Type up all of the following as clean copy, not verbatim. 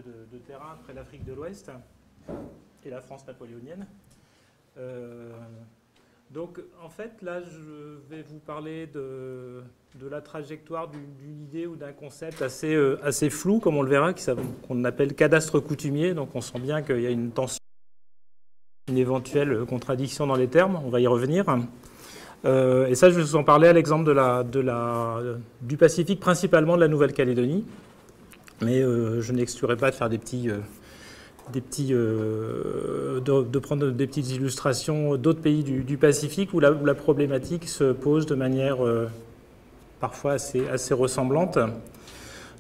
peu de terrain près de l'Afrique de l'Ouest et la France napoléonienne. Donc, en fait, là, je vais vous parler de la trajectoire d'une idée ou d'un concept assez flou, comme on le verra, qu'on appelle cadastre coutumier. Donc, on sent bien qu'il y a une tension, une éventuelle contradiction dans les termes. On va y revenir. Et ça, je vais vous en parler à l'exemple du Pacifique, principalement de la Nouvelle-Calédonie. Mais je n'exclurai pas de faire de prendre des petites illustrations d'autres pays du Pacifique où la problématique se pose de manière parfois assez ressemblante.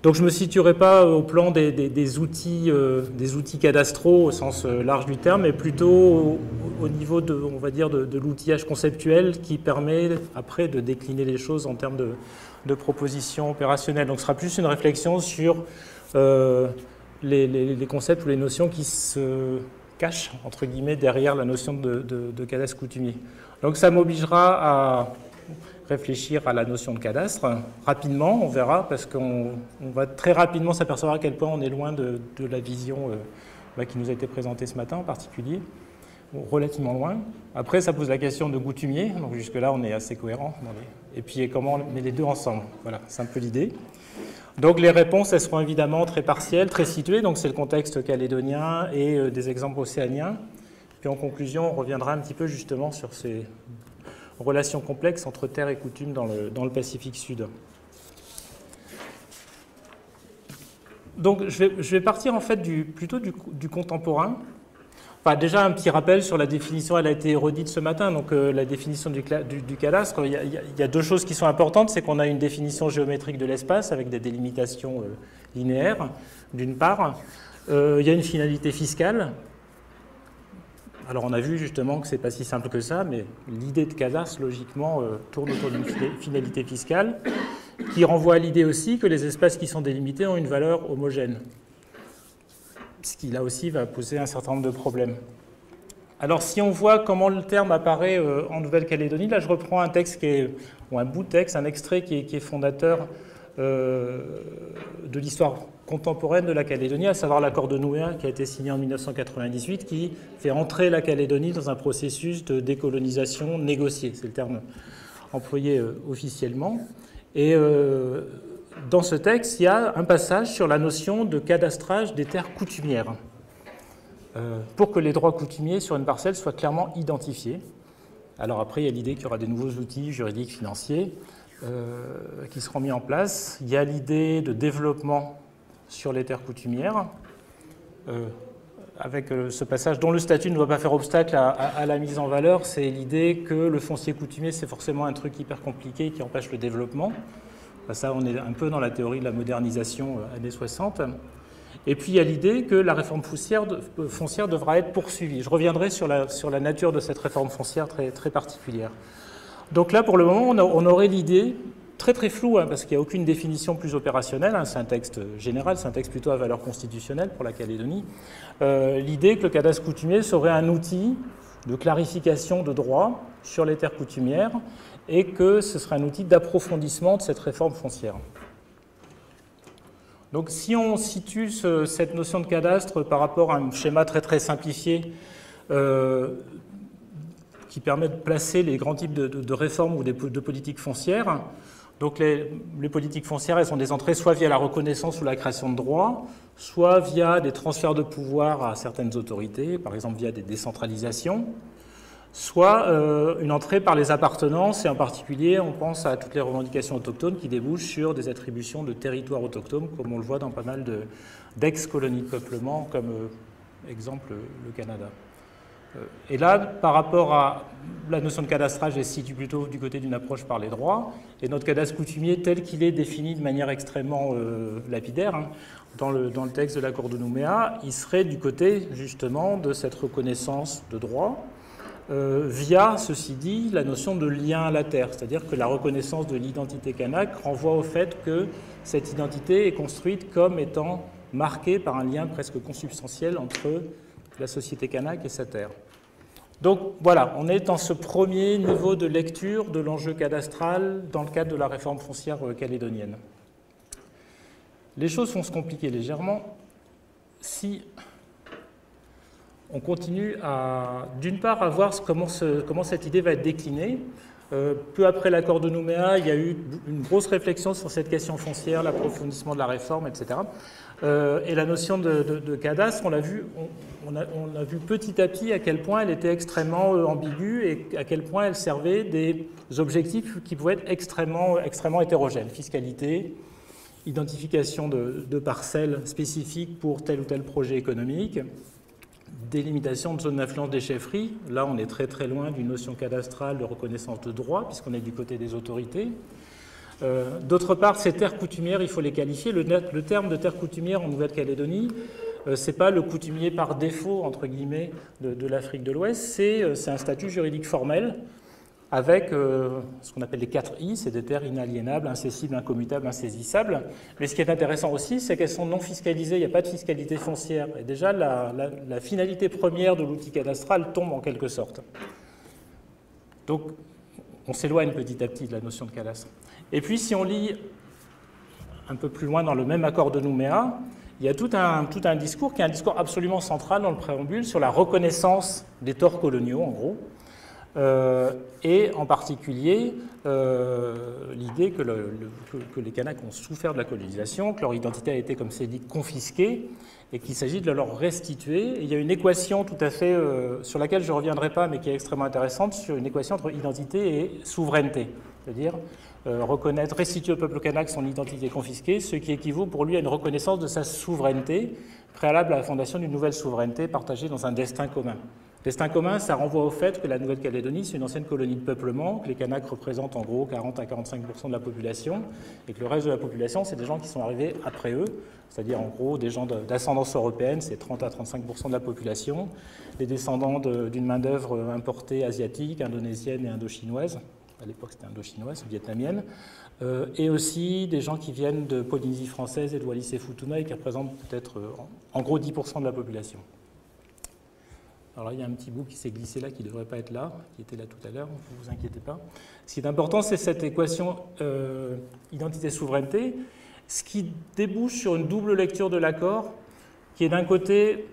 Donc je ne me situerai pas au plan des outils cadastraux au sens large du terme, mais plutôt au niveau on va dire, de l'outillage conceptuel qui permet après de décliner les choses en termes de propositions opérationnelles. Donc ce sera plus une réflexion sur les concepts ou les notions qui se cachent, entre guillemets, derrière la notion de cadastre coutumier. Donc ça m'obligera à réfléchir à la notion de cadastre rapidement, on verra, parce qu'on va très rapidement s'apercevoir à quel point on est loin de la vision qui nous a été présentée ce matin en particulier, relativement loin. Après, ça pose la question de coutumier, donc jusque-là on est assez cohérent. Et puis comment on met les deux ensemble, voilà, c'est un peu l'idée. Donc les réponses, elles seront évidemment très partielles, très situées, donc c'est le contexte calédonien et des exemples océaniens. Puis en conclusion, on reviendra un petit peu justement sur ces relations complexes entre terre et coutume dans le Pacifique Sud. Donc je vais partir en fait plutôt du contemporain. Enfin, déjà un petit rappel sur la définition, elle a été redite ce matin, donc la définition du cadastre. Il y a deux choses qui sont importantes, c'est qu'on a une définition géométrique de l'espace avec des délimitations linéaires, d'une part. Il y a une finalité fiscale. Alors on a vu justement que ce n'est pas si simple que ça, mais l'idée de cadastre, logiquement, tourne autour d'une finalité fiscale, qui renvoie à l'idée aussi que les espaces qui sont délimités ont une valeur homogène, ce qui là aussi va poser un certain nombre de problèmes. Alors si on voit comment le terme apparaît en Nouvelle-Calédonie, là je reprends un texte ou un bout de texte, un extrait qui est fondateur de l'histoire contemporaine de la Calédonie, à savoir l'accord de Nouméa qui a été signé en 1998, qui fait entrer la Calédonie dans un processus de décolonisation négociée. C'est le terme employé officiellement. Et dans ce texte, il y a un passage sur la notion de cadastrage des terres coutumières, pour que les droits coutumiers sur une parcelle soient clairement identifiés. Alors après, il y a l'idée qu'il y aura des nouveaux outils juridiques, financiers, qui seront mis en place. Il y a l'idée de développement sur les terres coutumières, avec ce passage dont le statut ne doit pas faire obstacle à la mise en valeur. C'est l'idée que le foncier coutumier, c'est forcément un truc hyper compliqué qui empêche le développement. Ça, on est un peu dans la théorie de la modernisation années 60. Et puis, il y a l'idée que la réforme foncière devra être poursuivie. Je reviendrai sur la nature de cette réforme foncière très, très particulière. Donc là, pour le moment, on aurait l'idée, très très floue, parce qu'il n'y a aucune définition plus opérationnelle, c'est un texte général, c'est un texte plutôt à valeur constitutionnelle pour la Calédonie, l'idée que le cadastre coutumier serait un outil de clarification de droit sur les terres coutumières et que ce serait un outil d'approfondissement de cette réforme foncière. Donc si on situe cette notion de cadastre par rapport à un schéma très très simplifié qui permet de placer les grands types de réformes ou de politiques foncières, donc les politiques foncières, elles sont des entrées soit via la reconnaissance ou la création de droits, soit via des transferts de pouvoir à certaines autorités, par exemple via des décentralisations, soit une entrée par les appartenances, et en particulier, on pense à toutes les revendications autochtones qui débouchent sur des attributions de territoires autochtones, comme on le voit dans pas mal d'ex-colonies de peuplement, comme exemple le Canada. Et là, par rapport à la notion de cadastrage, elle se situe plutôt du côté d'une approche par les droits, et notre cadastre coutumier tel qu'il est défini de manière extrêmement lapidaire, dans le texte de l'accord de Nouméa, il serait du côté justement de cette reconnaissance de droit, via, ceci dit, la notion de lien à la terre, c'est-à-dire que la reconnaissance de l'identité kanak renvoie au fait que cette identité est construite comme étant marquée par un lien presque consubstantiel entre la société kanak et sa terre. Donc voilà, on est dans ce premier niveau de lecture de l'enjeu cadastral dans le cadre de la réforme foncière calédonienne. Les choses vont se compliquer légèrement si on continue à, d'une part, à voir comment cette idée va être déclinée. Peu après l'accord de Nouméa, il y a eu une grosse réflexion sur cette question foncière, l'approfondissement de la réforme, etc. Et la notion de cadastre, on a vu petit à petit à quel point elle était extrêmement ambiguë et à quel point elle servait des objectifs qui pouvaient être extrêmement hétérogènes. Fiscalité, identification de parcelles spécifiques pour tel ou tel projet économique, délimitation de zones d'influence des chefferies. Là, on est très très loin d'une notion cadastrale de reconnaissance de droit, puisqu'on est du côté des autorités. D'autre part, ces terres coutumières, il faut les qualifier. Le terme de terre coutumière en Nouvelle-Calédonie, ce n'est pas le coutumier par défaut, entre guillemets, de l'Afrique de l'Ouest, c'est un statut juridique formel avec ce qu'on appelle les 4 I, c'est des terres inaliénables, incessibles, incommutables, insaisissables. Mais ce qui est intéressant aussi, c'est qu'elles sont non fiscalisées, il n'y a pas de fiscalité foncière. Et déjà, la finalité première de l'outil cadastral tombe en quelque sorte. Donc, on s'éloigne petit à petit de la notion de cadastre. Et puis, si on lit un peu plus loin dans le même accord de Nouméa, il y a tout un discours qui est un discours absolument central dans le préambule sur la reconnaissance des torts coloniaux, en gros. Et en particulier l'idée que les Kanaks ont souffert de la colonisation, que leur identité a été, comme c'est dit, confisquée, et qu'il s'agit de la leur restituer. Et il y a une équation tout à fait, sur laquelle je ne reviendrai pas, mais qui est extrêmement intéressante, sur une équation entre identité et souveraineté. C'est-à-dire reconnaître, restituer au peuple kanak son identité confisquée, ce qui équivaut pour lui à une reconnaissance de sa souveraineté, préalable à la fondation d'une nouvelle souveraineté partagée dans un destin commun. Destin commun, ça renvoie au fait que la Nouvelle-Calédonie, c'est une ancienne colonie de peuplement, que les Kanaks représentent en gros 40 à 45% de la population, et que le reste de la population, c'est des gens qui sont arrivés après eux, c'est-à-dire en gros des gens d'ascendance européenne, c'est 30 à 35% de la population, les descendants d'une main-d'œuvre importée asiatique, indonésienne et indochinoise, à l'époque c'était indochinoise, vietnamienne, et aussi des gens qui viennent de Polynésie française et de Wallis et Futuna, et qui représentent peut-être en gros 10% de la population. Alors là, il y a un petit bout qui s'est glissé là, qui ne devrait pas être là, qui était là tout à l'heure, ne vous inquiétez pas. Ce qui est important, c'est cette équation identité-souveraineté, ce qui débouche sur une double lecture de l'accord, qui est d'un côté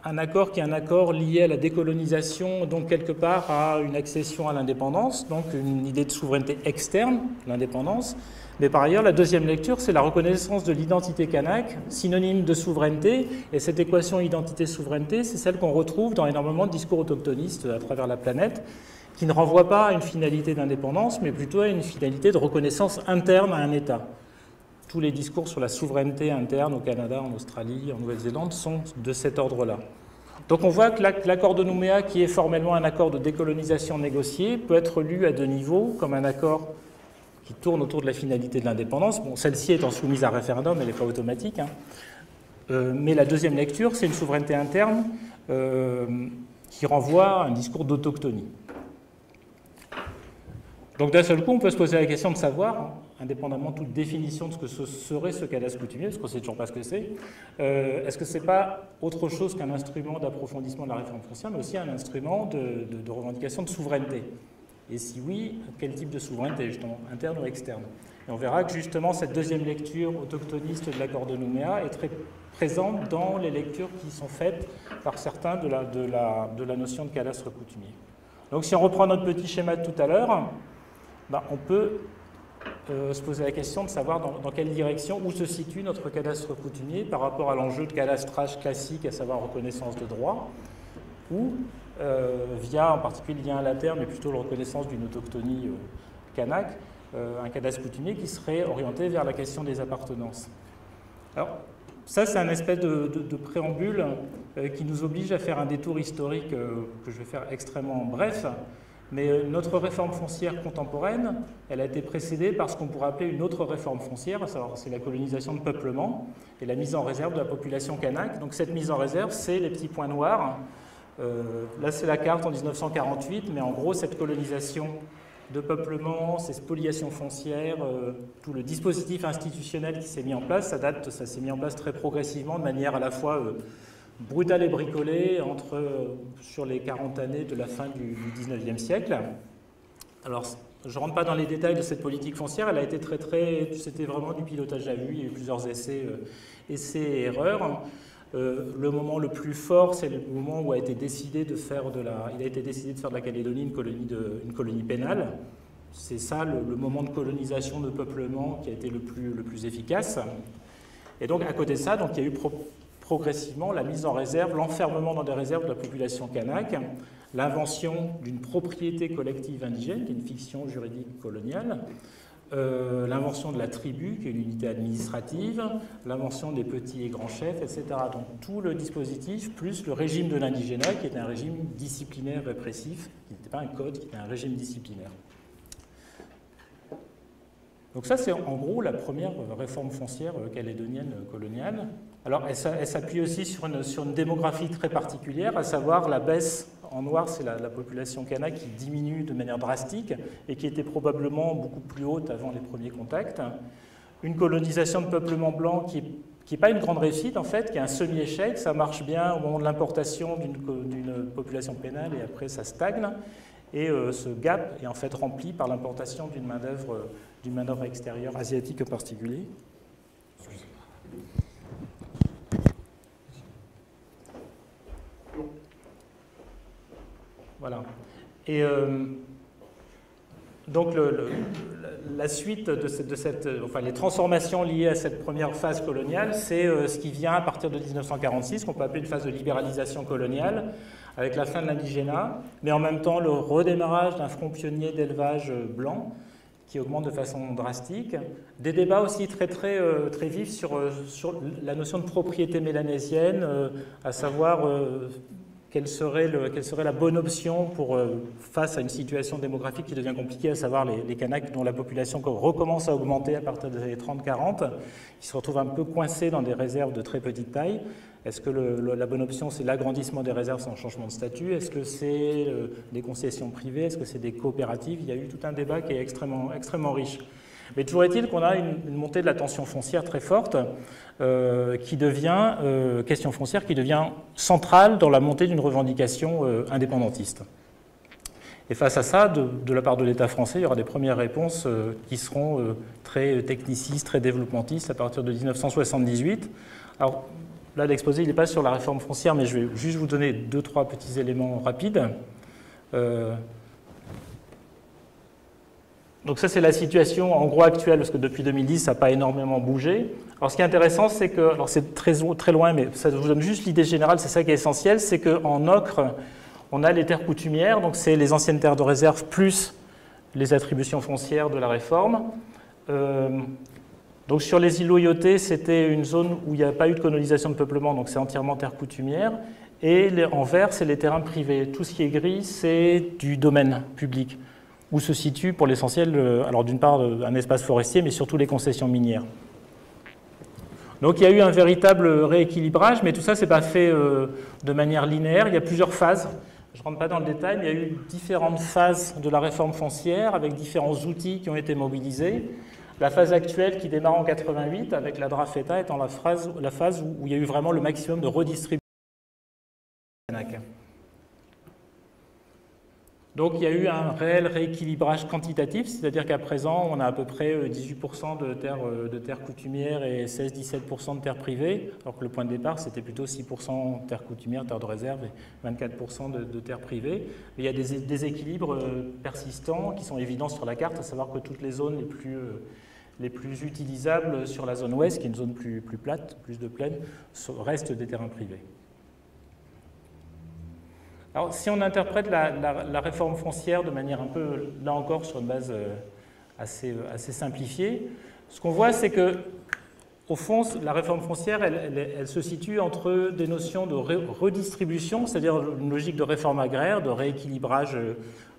un accord qui est un accord lié à la décolonisation, donc quelque part à une accession à l'indépendance, donc une idée de souveraineté externe, l'indépendance. Mais par ailleurs, la deuxième lecture, c'est la reconnaissance de l'identité kanak, synonyme de souveraineté, et cette équation identité-souveraineté, c'est celle qu'on retrouve dans énormément de discours autochtonistes à travers la planète, qui ne renvoient pas à une finalité d'indépendance, mais plutôt à une finalité de reconnaissance interne à un État. Tous les discours sur la souveraineté interne au Canada, en Australie, en Nouvelle-Zélande sont de cet ordre-là. Donc on voit que l'accord de Nouméa, qui est formellement un accord de décolonisation négocié, peut être lu à deux niveaux, comme un accord qui tourne autour de la finalité de l'indépendance. Bon, celle-ci étant soumise à référendum, elle n'est pas automatique. Mais la deuxième lecture, c'est une souveraineté interne qui renvoie à un discours d'autochtonie. Donc d'un seul coup, on peut se poser la question de savoir, indépendamment de toute définition de ce que serait ce cadastre coutumier, parce qu'on ne sait toujours pas ce que c'est, est-ce que ce n'est pas autre chose qu'un instrument d'approfondissement de la réforme foncière, mais aussi un instrument de revendication de souveraineté? Et si oui, quel type de souveraineté, justement, interne ou externe? Et on verra que justement cette deuxième lecture autochtoniste de l'accord de Nouméa est très présente dans les lectures qui sont faites par certains de la notion de cadastre coutumier. Donc si on reprend notre petit schéma de tout à l'heure, on peut se poser la question de savoir dans quelle direction, où se situe notre cadastre coutumier par rapport à l'enjeu de cadastrage classique, à savoir reconnaissance de droit, ou via, en particulier lien à la terre, mais plutôt la reconnaissance d'une autochtonie kanak, un cadastre coutumier qui serait orienté vers la question des appartenances. Alors, ça, c'est un espèce de préambule qui nous oblige à faire un détour historique que je vais faire extrêmement bref. Mais notre réforme foncière contemporaine, elle a été précédée par ce qu'on pourrait appeler une autre réforme foncière, à savoir c'est la colonisation de peuplement et la mise en réserve de la population kanak. Donc cette mise en réserve, c'est les petits points noirs. Là, c'est la carte en 1948, mais en gros, cette colonisation de peuplement, ces spoliations foncières, tout le dispositif institutionnel qui s'est mis en place, ça s'est mis en place très progressivement, de manière à la fois brutale et bricolée sur les 40 années de la fin du 19e siècle. Alors, je ne rentre pas dans les détails de cette politique foncière, elle a été c'était vraiment du pilotage à vue, il y a eu plusieurs essais et erreurs. Le moment le plus fort, c'est le moment où a été décidé de faire de la Calédonie une colonie pénale. C'est ça le moment de colonisation, de peuplement qui a été le plus efficace. Et donc à côté de ça, donc, il y a eu progressivement la mise en réserve, l'enfermement dans des réserves de la population kanak, l'invention d'une propriété collective indigène, qui est une fiction juridique coloniale, l'invention de la tribu, qui est une unité administrative, l'invention des petits et grands chefs, etc. Donc tout le dispositif, plus le régime de l'indigénat, qui était un régime disciplinaire répressif, qui n'était pas un code, qui était un régime disciplinaire. Donc ça, c'est en gros la première réforme foncière calédonienne coloniale. Alors elle s'appuie aussi sur une démographie très particulière, à savoir la baisse, en noir c'est la population kanak qui diminue de manière drastique et qui était probablement beaucoup plus haute avant les premiers contacts. Une colonisation de peuplement blanc qui n'est pas une grande réussite en fait, qui est un semi-échec, ça marche bien au moment de l'importation d'une population pénale et après ça stagne. Et ce gap est en fait rempli par l'importation d'une main-d'œuvre extérieure asiatique en particulier. Voilà. Et donc la suite enfin les transformations liées à cette première phase coloniale, c'est ce qui vient à partir de 1946, qu'on peut appeler une phase de libéralisation coloniale, avec la fin de l'indigénat, mais en même temps le redémarrage d'un front pionnier d'élevage blanc qui augmente de façon drastique. Des débats aussi très vifs sur la notion de propriété mélanésienne, à savoir quelle serait la bonne option face à une situation démographique qui devient compliquée, à savoir les Kanaks dont la population recommence à augmenter à partir des années 30-40, qui se retrouvent un peu coincés dans des réserves de très petite taille. Est-ce que la bonne option, c'est l'agrandissement des réserves sans changement de statut? Est-ce que c'est des concessions privées? Est-ce que c'est des coopératives? Il y a eu tout un débat qui est extrêmement riche. Mais toujours est-il qu'on a une montée de la tension foncière très forte, question foncière qui devient centrale dans la montée d'une revendication indépendantiste. Et face à ça, de la part de l'État français, il y aura des premières réponses qui seront très technicistes, très développementistes à partir de 1978. Alors, là, l'exposé, il n'est pas sur la réforme foncière, mais je vais juste vous donner 2-3 petits éléments rapides. Donc ça, c'est la situation en gros actuelle, parce que depuis 2010, ça n'a pas énormément bougé. Alors ce qui est intéressant, c'est que, alors c'est très loin, mais ça vous donne juste l'idée générale, c'est ça qui est essentiel, c'est qu'en ocre, on a les terres coutumières, donc c'est les anciennes terres de réserve plus les attributions foncières de la réforme. Donc sur les îlots Yoté, c'était une zone où il n'y a pas eu de colonisation de peuplement, donc c'est entièrement terre coutumière. Et en vert, c'est les terrains privés. Tout ce qui est gris, c'est du domaine public, où se situe pour l'essentiel, alors d'une part un espace forestier, mais surtout les concessions minières. Donc il y a eu un véritable rééquilibrage, mais tout ça, ce n'est pas fait de manière linéaire, il y a plusieurs phases. Je ne rentre pas dans le détail, mais il y a eu différentes phases de la réforme foncière, avec différents outils qui ont été mobilisés. La phase actuelle qui démarre en 88, avec la DRAFETA, étant la phase où il y a eu vraiment le maximum de redistribution. Donc il y a eu un réel rééquilibrage quantitatif, c'est-à-dire qu'à présent, on a à peu près 18% de terres coutumières et 16-17% de terres privées, alors que le point de départ, c'était plutôt 6% terres coutumières, terres de réserve et 24% de terres privées. Mais il y a des déséquilibres persistants qui sont évidents sur la carte, à savoir que toutes les zones les plus utilisables sur la zone ouest, qui est une zone plus plate, plus de plaine, restent des terrains privés. Alors, si on interprète la réforme foncière de manière un peu, là encore, sur une base assez simplifiée, ce qu'on voit, c'est que, au fond, la réforme foncière, elle se situe entre des notions de redistribution, c'est-à-dire une logique de réforme agraire, de rééquilibrage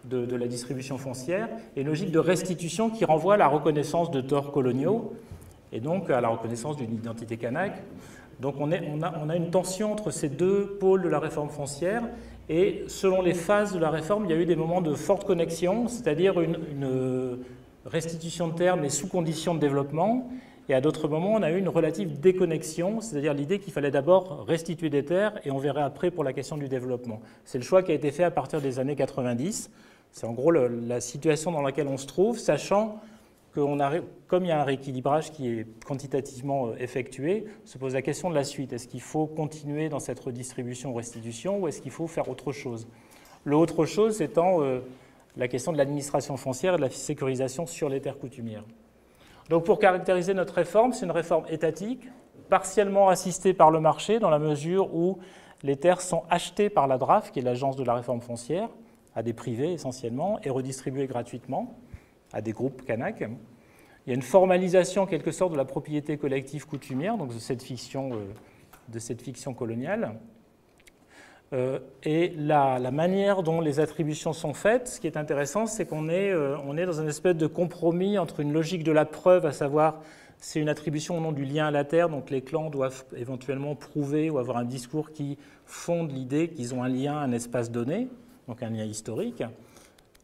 de la distribution foncière, et une logique de restitution qui renvoie à la reconnaissance de torts coloniaux, et donc à la reconnaissance d'une identité kanak. Donc on a une tension entre ces deux pôles de la réforme foncière, et selon les phases de la réforme, il y a eu des moments de forte connexion, c'est-à-dire une restitution de terres, mais sous conditions de développement, et à d'autres moments, on a eu une relative déconnexion, c'est-à-dire l'idée qu'il fallait d'abord restituer des terres, et on verra après pour la question du développement. C'est le choix qui a été fait à partir des années 90, c'est en gros la situation dans laquelle on se trouve, sachant comme il y a un rééquilibrage qui est quantitativement effectué, se pose la question de la suite. Est-ce qu'il faut continuer dans cette redistribution ou restitution ou est-ce qu'il faut faire autre chose? Le autre chose étant la question de l'administration foncière et de la sécurisation sur les terres coutumières. Donc pour caractériser notre réforme, c'est une réforme étatique, partiellement assistée par le marché dans la mesure où les terres sont achetées par la DRAF, qui est l'agence de la réforme foncière, à des privés essentiellement, et redistribuées gratuitement à des groupes Canac. Il y a une formalisation en quelque sorte de la propriété collective coutumière, donc de cette fiction coloniale. Et la manière dont les attributions sont faites, ce qui est intéressant, c'est qu'on est dans une espèce de compromis entre une logique de la preuve, à savoir c'est une attribution au nom du lien à la terre, donc les clans doivent éventuellement prouver ou avoir un discours qui fonde l'idée qu'ils ont un lien à un espace donné, donc un lien historique,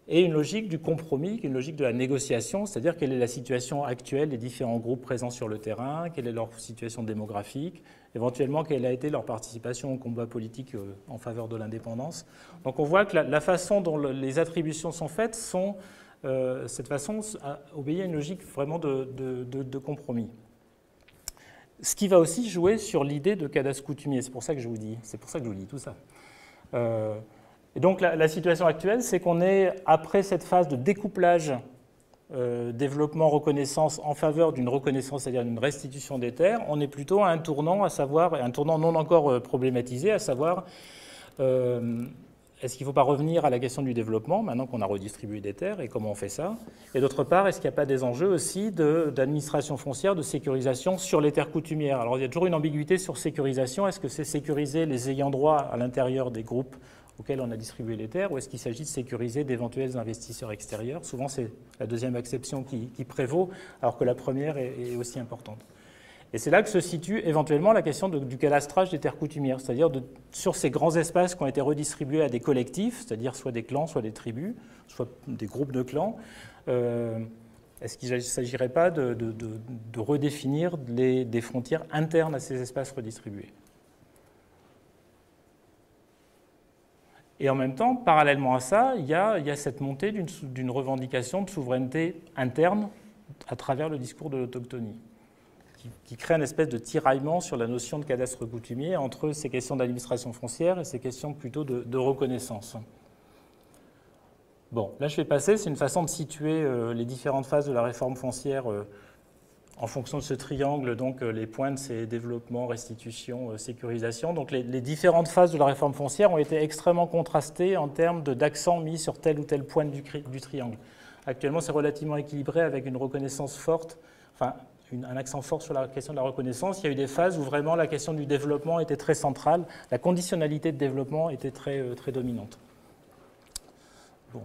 et une logique du compromis, une logique de la négociation, c'est-à-dire quelle est la situation actuelle des différents groupes présents sur le terrain, quelle est leur situation démographique, éventuellement quelle a été leur participation au combat politique en faveur de l'indépendance. Donc on voit que la façon dont les attributions sont faites cette façon obéit à une logique vraiment de compromis. Ce qui va aussi jouer sur l'idée de cadastre coutumier, c'est pour ça que je vous dis tout ça. Et donc la situation actuelle, c'est qu'on est, après cette phase de découplage développement, reconnaissance en faveur d'une reconnaissance, c'est-à-dire d'une restitution des terres, on est plutôt à un tournant, un tournant non encore problématisé, à savoir est-ce qu'il ne faut pas revenir à la question du développement, maintenant qu'on a redistribué des terres, et comment on fait ça? Et d'autre part, est-ce qu'il n'y a pas des enjeux aussi d'administration foncière, de sécurisation sur les terres coutumières? Alors il y a toujours une ambiguïté sur sécurisation, est-ce que c'est sécuriser les ayants droit à l'intérieur des groupes auxquels on a distribué les terres, ou est-ce qu'il s'agit de sécuriser d'éventuels investisseurs extérieurs? Souvent, c'est la deuxième acception qui prévaut, alors que la première est aussi importante. Et c'est là que se situe éventuellement la question du cadastrage des terres coutumières, c'est-à-dire sur ces grands espaces qui ont été redistribués à des collectifs, c'est-à-dire soit des clans, soit des tribus, soit des groupes de clans, est-ce qu'il ne s'agirait pas de redéfinir des frontières internes à ces espaces redistribués? Et en même temps, parallèlement à ça, il y a cette montée d'une revendication de souveraineté interne à travers le discours de l'autochtonie, qui crée une espèce de tiraillement sur la notion de cadastre coutumier entre ces questions d'administration foncière et ces questions plutôt de reconnaissance. Bon, là je vais passer, c'est une façon de situer les différentes phases de la réforme foncière en fonction de ce triangle, donc les points de ces développements, restitution, sécurisation. Donc les différentes phases de la réforme foncière ont été extrêmement contrastées en termes d'accent mis sur telle ou telle pointe du triangle. Actuellement, c'est relativement équilibré avec une reconnaissance forte, enfin un accent fort sur la question de la reconnaissance. Il y a eu des phases où vraiment la question du développement était très centrale, la conditionnalité de développement était très dominante. Bon.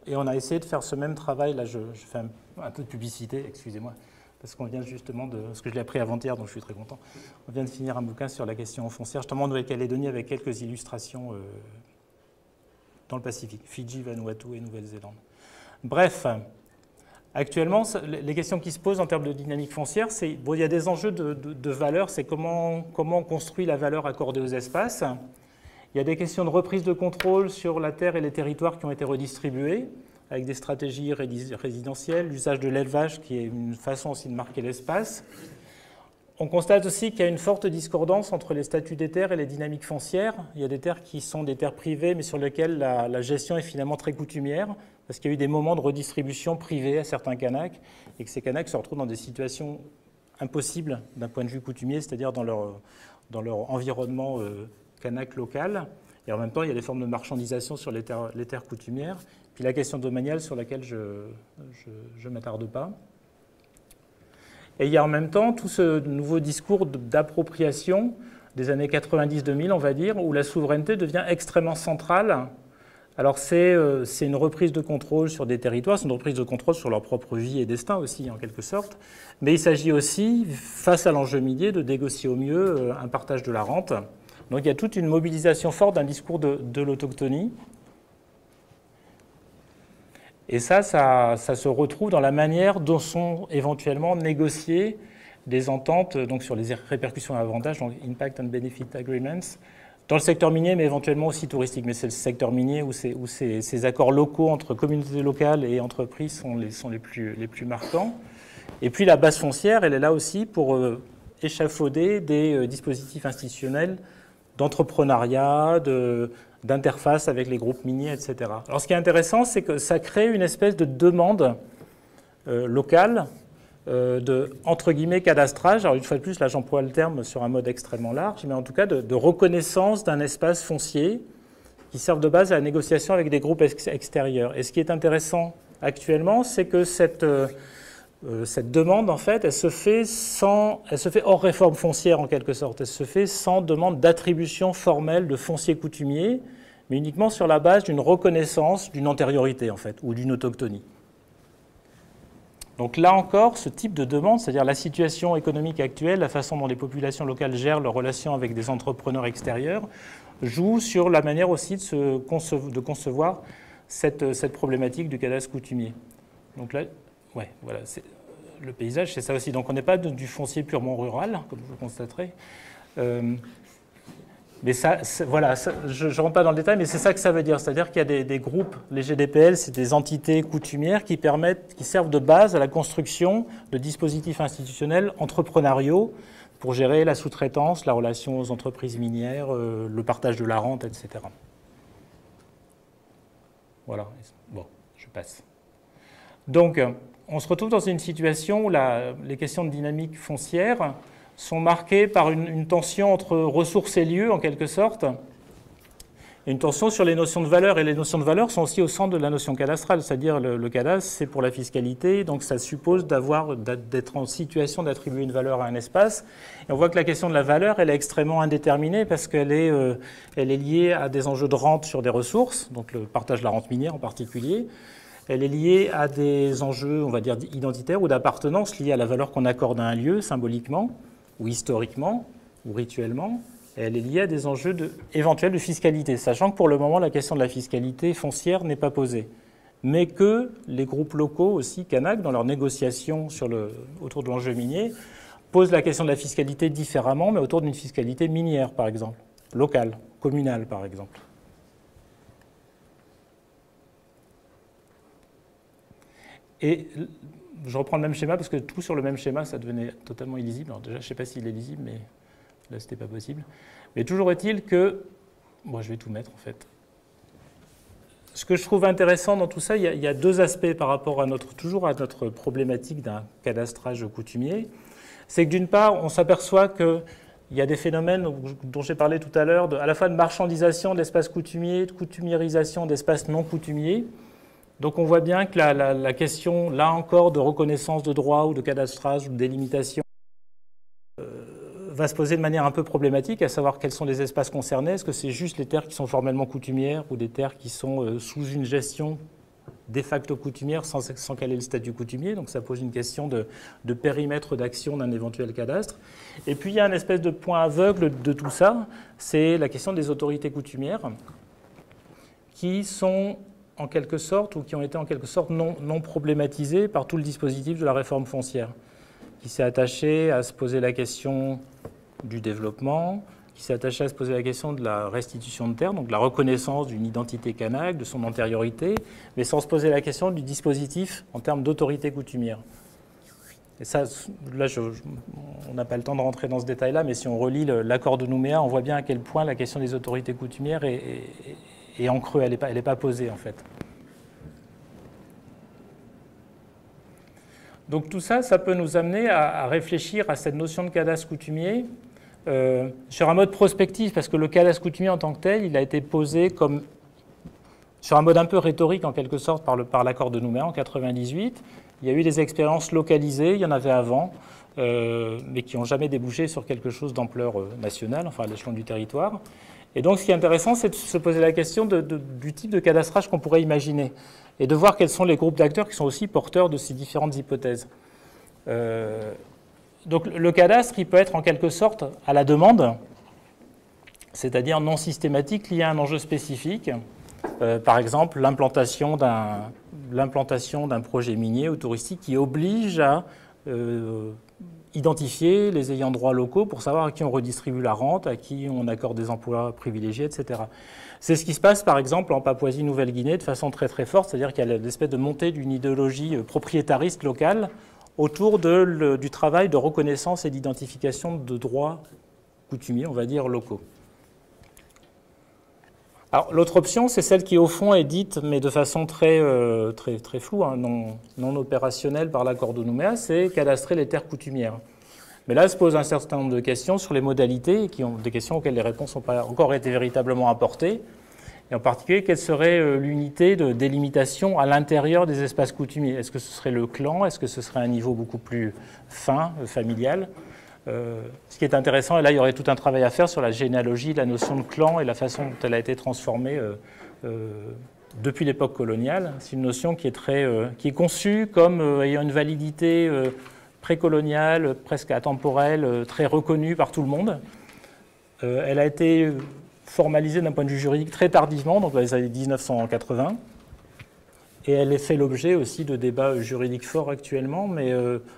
Et on a essayé de faire ce même travail, là je fais un peu de publicité, excusez-moi, parce qu'on vient justement ce que je l'ai appris avant-hier, donc je suis très content. On vient de finir un bouquin sur la question foncière, justement en Nouvelle-Calédonie, avec quelques illustrations dans le Pacifique, Fidji, Vanuatu et Nouvelle-Zélande. Bref, actuellement, les questions qui se posent en termes de dynamique foncière, c'est bon, il y a des enjeux de valeur, c'est comment on construit la valeur accordée aux espaces. Il y a des questions de reprise de contrôle sur la terre et les territoires qui ont été redistribués, avec des stratégies résidentielles, l'usage de l'élevage qui est une façon aussi de marquer l'espace. On constate aussi qu'il y a une forte discordance entre les statuts des terres et les dynamiques foncières. Il y a des terres qui sont des terres privées, mais sur lesquelles la gestion est finalement très coutumière, parce qu'il y a eu des moments de redistribution privée à certains Kanaks, et que ces Kanaks se retrouvent dans des situations impossibles d'un point de vue coutumier, c'est-à-dire dans leur environnement Kanak local. Et en même temps, il y a des formes de marchandisation sur les terres coutumières. Puis la question domaniale sur laquelle je ne m'attarde pas. Et il y a en même temps tout ce nouveau discours d'appropriation des années 90-2000, on va dire, où la souveraineté devient extrêmement centrale. Alors c'est une reprise de contrôle sur des territoires, c'est une reprise de contrôle sur leur propre vie et destin aussi, en quelque sorte. Mais il s'agit aussi, face à l'enjeu minier, de négocier au mieux un partage de la rente. Donc il y a toute une mobilisation forte d'un discours de l'autochtonie. Et ça se retrouve dans la manière dont sont éventuellement négociées des ententes donc sur les répercussions et avantages, donc Impact and Benefit Agreements, dans le secteur minier, mais éventuellement aussi touristique. Mais c'est le secteur minier où ces accords locaux entre communautés locales et entreprises sont les plus marquants. Et puis la base foncière, elle est là aussi pour échafauder des dispositifs institutionnels d'entrepreneuriat, d'interface avec les groupes miniers, etc. Alors ce qui est intéressant, c'est que ça crée une espèce de demande locale de, entre guillemets, cadastrage. Alors une fois de plus, là j'emploie le terme sur un mode extrêmement large, mais en tout cas de reconnaissance d'un espace foncier qui servent de base à la négociation avec des groupes extérieurs. Et ce qui est intéressant actuellement, c'est que cette demande, en fait, elle se fait hors réforme foncière, en quelque sorte. Elle se fait sans demande d'attribution formelle de foncier coutumier, mais uniquement sur la base d'une reconnaissance d'une antériorité, en fait, ou d'une autochtonie. Donc là encore, ce type de demande, c'est-à-dire la situation économique actuelle, la façon dont les populations locales gèrent leurs relations avec des entrepreneurs extérieurs, joue sur la manière aussi de concevoir cette problématique du cadastre coutumier. Donc là, ouais, voilà, le paysage, c'est ça aussi. Donc on n'est pas du foncier purement rural, comme vous le constaterez. Mais ça, voilà, je ne rentre pas dans le détail, mais c'est ça que ça veut dire. C'est-à-dire qu'il y a des groupes, les GDPL, c'est des entités coutumières qui servent de base à la construction de dispositifs institutionnels entrepreneuriaux pour gérer la sous-traitance, la relation aux entreprises minières, le partage de la rente, etc. Voilà. Bon, je passe. Donc, on se retrouve dans une situation où les questions de dynamique foncière sont marquées par une tension entre ressources et lieux, en quelque sorte, et une tension sur les notions de valeur. Et les notions de valeur sont aussi au centre de la notion cadastrale, c'est-à-dire le cadastre, c'est pour la fiscalité, donc ça suppose d'être en situation d'attribuer une valeur à un espace. Et on voit que la question de la valeur, elle est extrêmement indéterminée parce qu'elle est liée à des enjeux de rente sur des ressources, donc le partage de la rente minière en particulier. Elle est liée à des enjeux, on va dire, identitaires ou d'appartenance liés à la valeur qu'on accorde à un lieu, symboliquement, ou historiquement, ou rituellement. Et elle est liée à des enjeux éventuels de fiscalité, sachant que pour le moment, la question de la fiscalité foncière n'est pas posée. Mais que les groupes locaux aussi, Canac, dans leurs négociations autour de l'enjeu minier, posent la question de la fiscalité différemment, mais autour d'une fiscalité minière, par exemple, locale, communale, par exemple. Et je reprends le même schéma, parce que tout sur le même schéma, ça devenait totalement illisible. Alors déjà, je ne sais pas s'il est lisible, mais là, ce n'était pas possible. Mais toujours est-il que... Bon, je vais tout mettre, en fait. Ce que je trouve intéressant dans tout ça, il y a deux aspects par rapport toujours à notre problématique d'un cadastrage coutumier. C'est que d'une part, on s'aperçoit qu'il y a des phénomènes dont j'ai parlé tout à l'heure, à la fois de marchandisation d'espaces coutumiers, de coutumiérisation d'espaces non coutumiers. Donc on voit bien que la question, là encore, de reconnaissance de droit ou de cadastrage ou de délimitation va se poser de manière un peu problématique, à savoir quels sont les espaces concernés. Est-ce que c'est juste les terres qui sont formellement coutumières ou des terres qui sont sous une gestion de facto coutumière sans quel est le statut coutumier? Donc ça pose une question de périmètre d'action d'un éventuel cadastre. Et puis il y a une espèce de point aveugle de tout ça, c'est la question des autorités coutumières qui sont en quelque sorte, ou qui ont été en quelque sorte non problématisées par tout le dispositif de la réforme foncière, qui s'est attaché à se poser la question du développement, qui s'est attaché à se poser la question de la restitution de terre, donc de la reconnaissance d'une identité Canac, de son antériorité, mais sans se poser la question du dispositif en termes d'autorité coutumière. Et ça, là, on n'a pas le temps de rentrer dans ce détail-là, mais si on relit l'accord de Nouméa, on voit bien à quel point la question des autorités coutumières est en creux, elle n'est pas posée en fait. Donc tout ça, ça peut nous amener à réfléchir à cette notion de cadastre coutumier sur un mode prospectif, parce que le cadastre coutumier en tant que tel, il a été posé comme sur un mode un peu rhétorique en quelque sorte par l'accord de Nouméa en 1998. Il y a eu des expériences localisées, il y en avait avant, mais qui n'ont jamais débouché sur quelque chose d'ampleur nationale, enfin à l'échelon du territoire. Et donc, ce qui est intéressant, c'est de se poser la question du type de cadastrage qu'on pourrait imaginer et de voir quels sont les groupes d'acteurs qui sont aussi porteurs de ces différentes hypothèses. Donc, le cadastre, il peut être en quelque sorte à la demande, c'est-à-dire non systématique, lié à un enjeu spécifique. Par exemple, l'implantation d'un projet minier ou touristique qui oblige à identifier les ayants droit locaux pour savoir à qui on redistribue la rente, à qui on accorde des emplois privilégiés, etc. C'est ce qui se passe par exemple en Papouasie-Nouvelle-Guinée de façon très très forte, c'est-à-dire qu'il y a l'espèce de montée d'une idéologie propriétariste locale autour du travail de reconnaissance et d'identification de droits coutumiers, on va dire locaux. Alors, l'autre option, c'est celle qui, au fond, est dite, mais de façon très floue, hein, non opérationnelle par l'accord de Nouméa, c'est cadastrer les terres coutumières. Mais là, se pose un certain nombre de questions sur les modalités, qui ont des questions auxquelles les réponses n'ont pas encore été véritablement apportées. Et en particulier, quelle serait l'unité de délimitation à l'intérieur des espaces coutumiers? Est-ce que ce serait le clan? Est-ce que ce serait un niveau beaucoup plus fin, familial? Ce qui est intéressant, et là il y aurait tout un travail à faire sur la généalogie, la notion de clan et la façon dont elle a été transformée depuis l'époque coloniale. C'est une notion qui est conçue comme ayant une validité précoloniale, presque atemporelle, très reconnue par tout le monde. Elle a été formalisée d'un point de vue juridique très tardivement, donc dans les années 1980. Et elle fait l'objet aussi de débats juridiques forts actuellement. Mais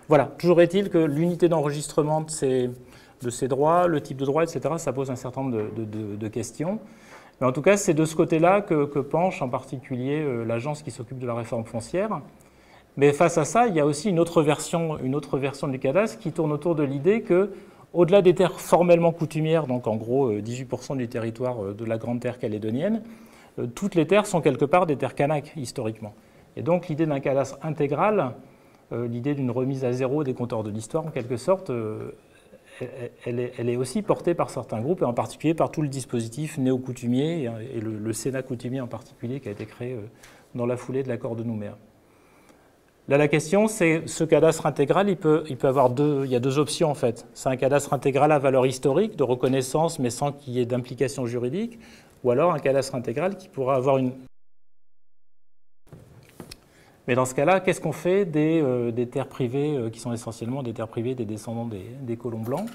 voilà, toujours est-il que l'unité d'enregistrement de ces droits, le type de droit, etc., ça pose un certain nombre de questions. Mais en tout cas, c'est de ce côté-là que penche en particulier l'agence qui s'occupe de la réforme foncière. Mais face à ça, il y a aussi une autre version du cadastre qui tourne autour de l'idée que, au-delà des terres formellement coutumières, donc en gros 18% du territoire de la grande terre calédonienne, toutes les terres sont quelque part des terres kanaks, historiquement. Et donc l'idée d'un cadastre intégral, l'idée d'une remise à zéro des compteurs de l'histoire, en quelque sorte, elle est aussi portée par certains groupes, et en particulier par tout le dispositif néo-coutumier, et le Sénat coutumier en particulier, qui a été créé dans la foulée de l'accord de Nouméa. Là, la question, c'est ce cadastre intégral, il peut avoir il y a deux options, en fait. C'est un cadastre intégral à valeur historique, de reconnaissance, mais sans qu'il y ait d'implication juridique, ou alors un cadastre intégral qui pourra avoir une... Mais dans ce cas-là, qu'est-ce qu'on fait des terres privées qui sont essentiellement des terres privées des descendants des colons blancs?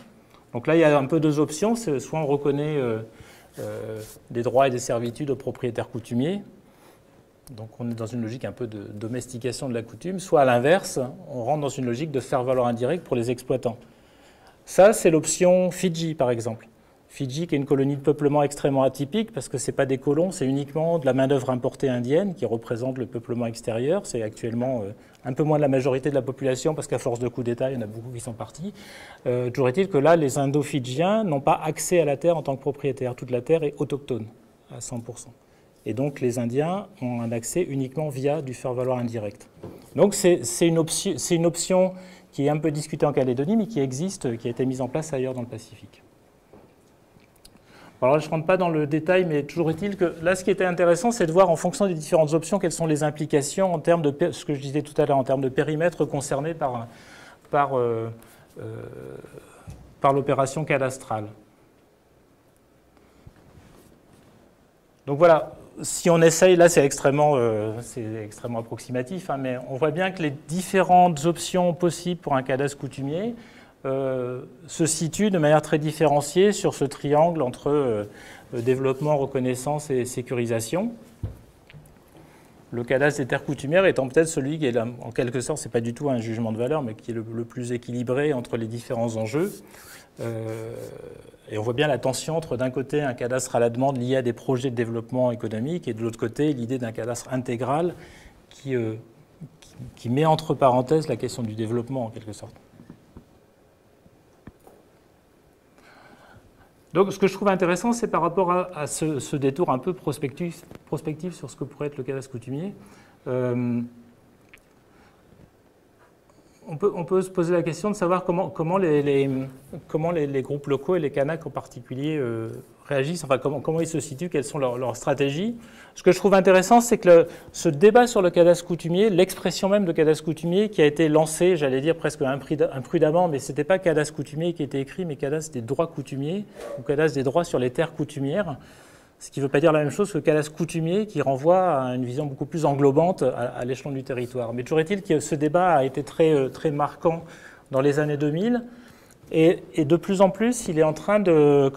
Donc là, il y a un peu deux options. Soit on reconnaît des droits et des servitudes aux propriétaires coutumiers, donc on est dans une logique un peu de domestication de la coutume, soit à l'inverse, on rentre dans une logique de faire valoir indirect pour les exploitants. Ça, c'est l'option Fidji, par exemple. Fidji, qui est une colonie de peuplement extrêmement atypique, parce que ce n'est pas des colons, c'est uniquement de la main-d'œuvre importée indienne qui représente le peuplement extérieur. C'est actuellement un peu moins de la majorité de la population, parce qu'à force de coups d'État, il y en a beaucoup qui sont partis. Toujours est-il que là, les Indo-Fidjiens n'ont pas accès à la terre en tant que propriétaires. Toute la terre est autochtone, à 100%. Et donc les Indiens ont un accès uniquement via du faire-valoir indirect. Donc c'est une option qui est un peu discutée en Calédonie, mais qui existe, qui a été mise en place ailleurs dans le Pacifique. Alors je ne rentre pas dans le détail, mais toujours est-il que là, ce qui était intéressant, c'est de voir en fonction des différentes options quelles sont les implications en termes de ce que je disais tout à l'heure, en termes de périmètre concerné par l'opération cadastrale. Donc voilà, si on essaye, là c'est extrêmement approximatif, hein, mais on voit bien que les différentes options possibles pour un cadastre coutumier se situent de manière très différenciée sur ce triangle entre développement, reconnaissance et sécurisation. Le cadastre des terres coutumières étant peut-être celui qui est, en quelque sorte, ce n'est pas du tout un jugement de valeur, mais qui est le plus équilibré entre les différents enjeux. Et on voit bien la tension entre, d'un côté, un cadastre à la demande lié à des projets de développement économique, et de l'autre côté, l'idée d'un cadastre intégral qui met entre parenthèses la question du développement, en quelque sorte. Donc, ce que je trouve intéressant, c'est par rapport à ce détour un peu prospectif sur ce que pourrait être le cadastre coutumier. On peut se poser la question de savoir comment les groupes locaux et les Kanaks en particulier réagissent, enfin comment ils se situent, quelles sont leurs stratégies. Ce que je trouve intéressant, c'est que ce débat sur le cadastre coutumier, l'expression même de cadastre coutumier qui a été lancée, j'allais dire presque imprudemment, mais ce n'était pas cadastre coutumier qui était écrit, mais cadastre des droits coutumiers, ou cadastre des droits sur les terres coutumières. Ce qui ne veut pas dire la même chose que cadastre coutumier qui renvoie à une vision beaucoup plus englobante à l'échelon du territoire. Mais toujours est-il que ce débat a été très marquant dans les années 2000 et de plus en plus il est en train de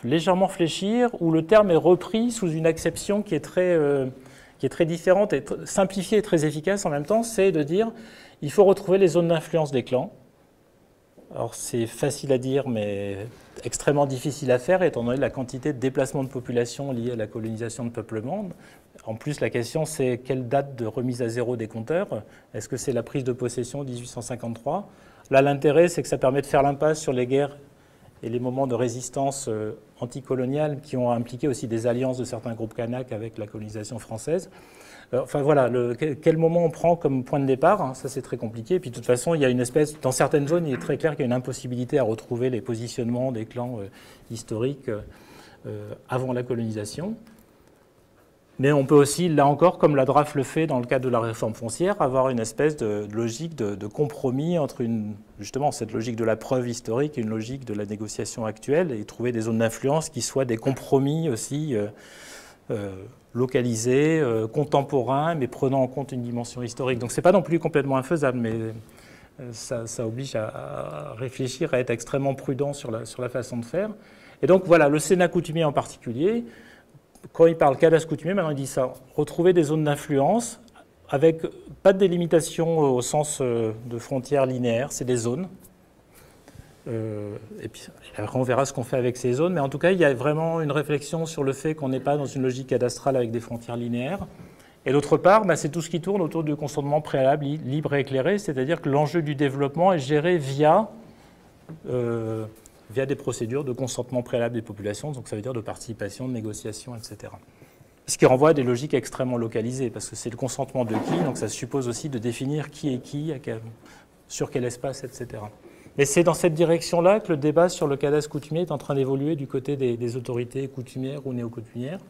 légèrement fléchir où le terme est repris sous une acception qui est très différente et simplifiée et très efficace en même temps, c'est de dire il faut retrouver les zones d'influence des clans. Alors c'est facile à dire, mais extrêmement difficile à faire, étant donné la quantité de déplacements de population liés à la colonisation de peuplement. En plus, la question, c'est quelle date de remise à zéro des compteurs? Est-ce que c'est la prise de possession 1853? Là, l'intérêt, c'est que ça permet de faire l'impasse sur les guerres et les moments de résistance anticoloniale qui ont impliqué aussi des alliances de certains groupes kanaks avec la colonisation française. Enfin voilà, quel moment on prend comme point de départ, hein, ça c'est très compliqué. Et puis de toute façon, il y a une espèce, dans certaines zones, il est très clair qu'il y a une impossibilité à retrouver les positionnements des clans historiques avant la colonisation. Mais on peut aussi, là encore, comme la DRAF le fait dans le cadre de la réforme foncière, avoir une espèce de logique de compromis entre justement cette logique de la preuve historique et une logique de la négociation actuelle, et trouver des zones d'influence qui soient des compromis aussi localisés, contemporains, mais prenant en compte une dimension historique. Donc c'est pas non plus complètement infaisable, mais ça oblige à réfléchir, à être extrêmement prudent sur la façon de faire. Et donc voilà, le Sénat coutumier en particulier, quand il parle cadastre coutumier, maintenant il dit ça, retrouver des zones d'influence avec pas de délimitation au sens de frontières linéaires, c'est des zones. Et puis après on verra ce qu'on fait avec ces zones, mais en tout cas il y a vraiment une réflexion sur le fait qu'on n'est pas dans une logique cadastrale avec des frontières linéaires. Et d'autre part, c'est tout ce qui tourne autour du consentement préalable libre et éclairé, c'est-à-dire que l'enjeu du développement est géré via des procédures de consentement préalable des populations, donc ça veut dire de participation, de négociation, etc. Ce qui renvoie à des logiques extrêmement localisées, parce que c'est le consentement de qui, donc ça suppose aussi de définir qui est qui, sur quel espace, etc. Et c'est dans cette direction-là que le débat sur le cadastre coutumier est en train d'évoluer du côté des autorités coutumières ou néo-coutumières.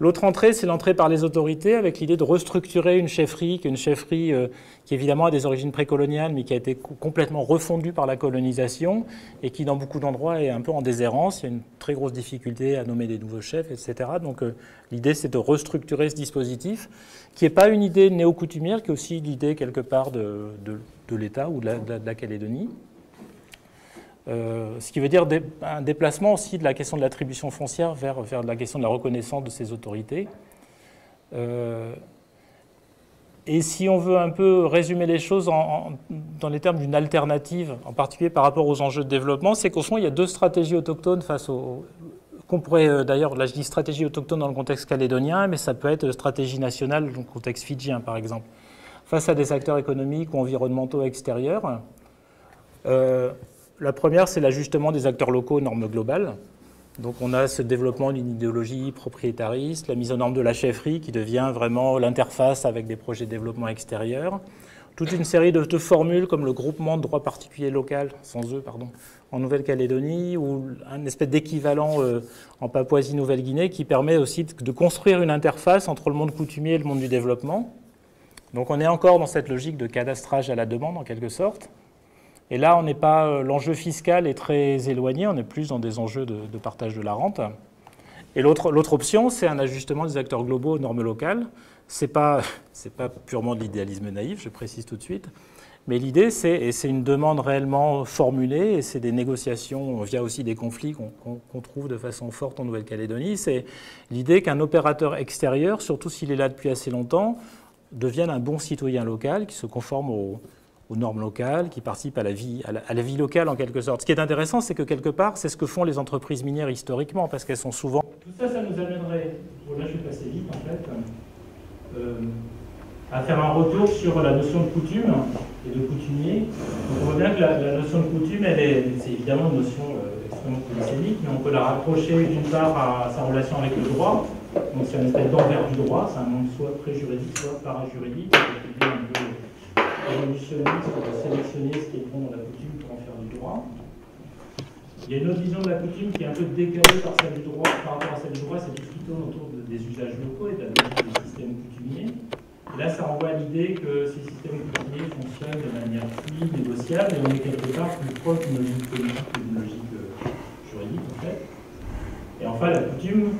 L'autre entrée, c'est l'entrée par les autorités avec l'idée de restructurer une chefferie qui évidemment a des origines précoloniales, mais qui a été complètement refondue par la colonisation et qui, dans beaucoup d'endroits, est un peu en déshérence. Il y a une très grosse difficulté à nommer des nouveaux chefs, etc. Donc l'idée, c'est de restructurer ce dispositif, qui n'est pas une idée néo-coutumière, qui est aussi l'idée quelque part de l'État ou de la Calédonie. Ce qui veut dire un déplacement aussi de la question de l'attribution foncière vers la question de la reconnaissance de ces autorités. Et si on veut un peu résumer les choses dans les termes d'une alternative, en particulier par rapport aux enjeux de développement, c'est qu'au fond, il y a deux stratégies autochtones qu'on pourrait, d'ailleurs, là je dis stratégie autochtone dans le contexte calédonien, mais ça peut être stratégie nationale dans le contexte fidjien, par exemple, face à des acteurs économiques ou environnementaux extérieurs. La première, c'est l'ajustement des acteurs locaux aux normes globales. Donc on a ce développement d'une idéologie propriétariste, la mise aux normes de la chefferie qui devient vraiment l'interface avec des projets de développement extérieur. Toute une série de formules comme le groupement de droit particulier local, sans eux, pardon, en Nouvelle-Calédonie, ou un espèce d'équivalent en Papouasie-Nouvelle-Guinée qui permet aussi de construire une interface entre le monde coutumier et le monde du développement. Donc on est encore dans cette logique de cadastrage à la demande en quelque sorte. Et là, on n'est pas, l'enjeu fiscal est très éloigné, on est plus dans des enjeux de partage de la rente. Et l'autre option, c'est un ajustement des acteurs globaux aux normes locales. C'est pas purement de l'idéalisme naïf, je précise tout de suite. Mais l'idée, et c'est une demande réellement formulée, et c'est des négociations via aussi des conflits qu'on trouve de façon forte en Nouvelle-Calédonie, c'est l'idée qu'un opérateur extérieur, surtout s'il est là depuis assez longtemps, devienne un bon citoyen local qui se conforme aux normes locales, qui participent à la vie locale en quelque sorte. Ce qui est intéressant, c'est que quelque part, c'est ce que font les entreprises minières historiquement, parce qu'elles sont souvent... Tout ça, ça nous amènerait, là je vais passer vite en fait, à faire un retour sur la notion de coutume et de coutumier. Donc on voit bien que la notion de coutume, c'est évidemment une notion extrêmement polysémique, mais on peut la rapprocher d'une part à sa relation avec le droit. Donc c'est un espèce d'envers du droit, c'est un monde soit pré-juridique, soit para-juridique, qui est un peu évolutionniste, de sélectionner ce qui est bon dans la coutume pour en faire du droit. Il y a une autre vision de la coutume qui est un peu décalée par celle du droit. Par rapport à celle du droit, c'est tout ce qui tourne autour des usages locaux et de la logique des systèmes coutumiers. Et là, ça renvoie à l'idée que ces systèmes coutumiers fonctionnent de manière fluide, négociable, et on est quelque part plus proche d'une logique politique que d'une logique juridique, en fait. Et enfin, la coutume,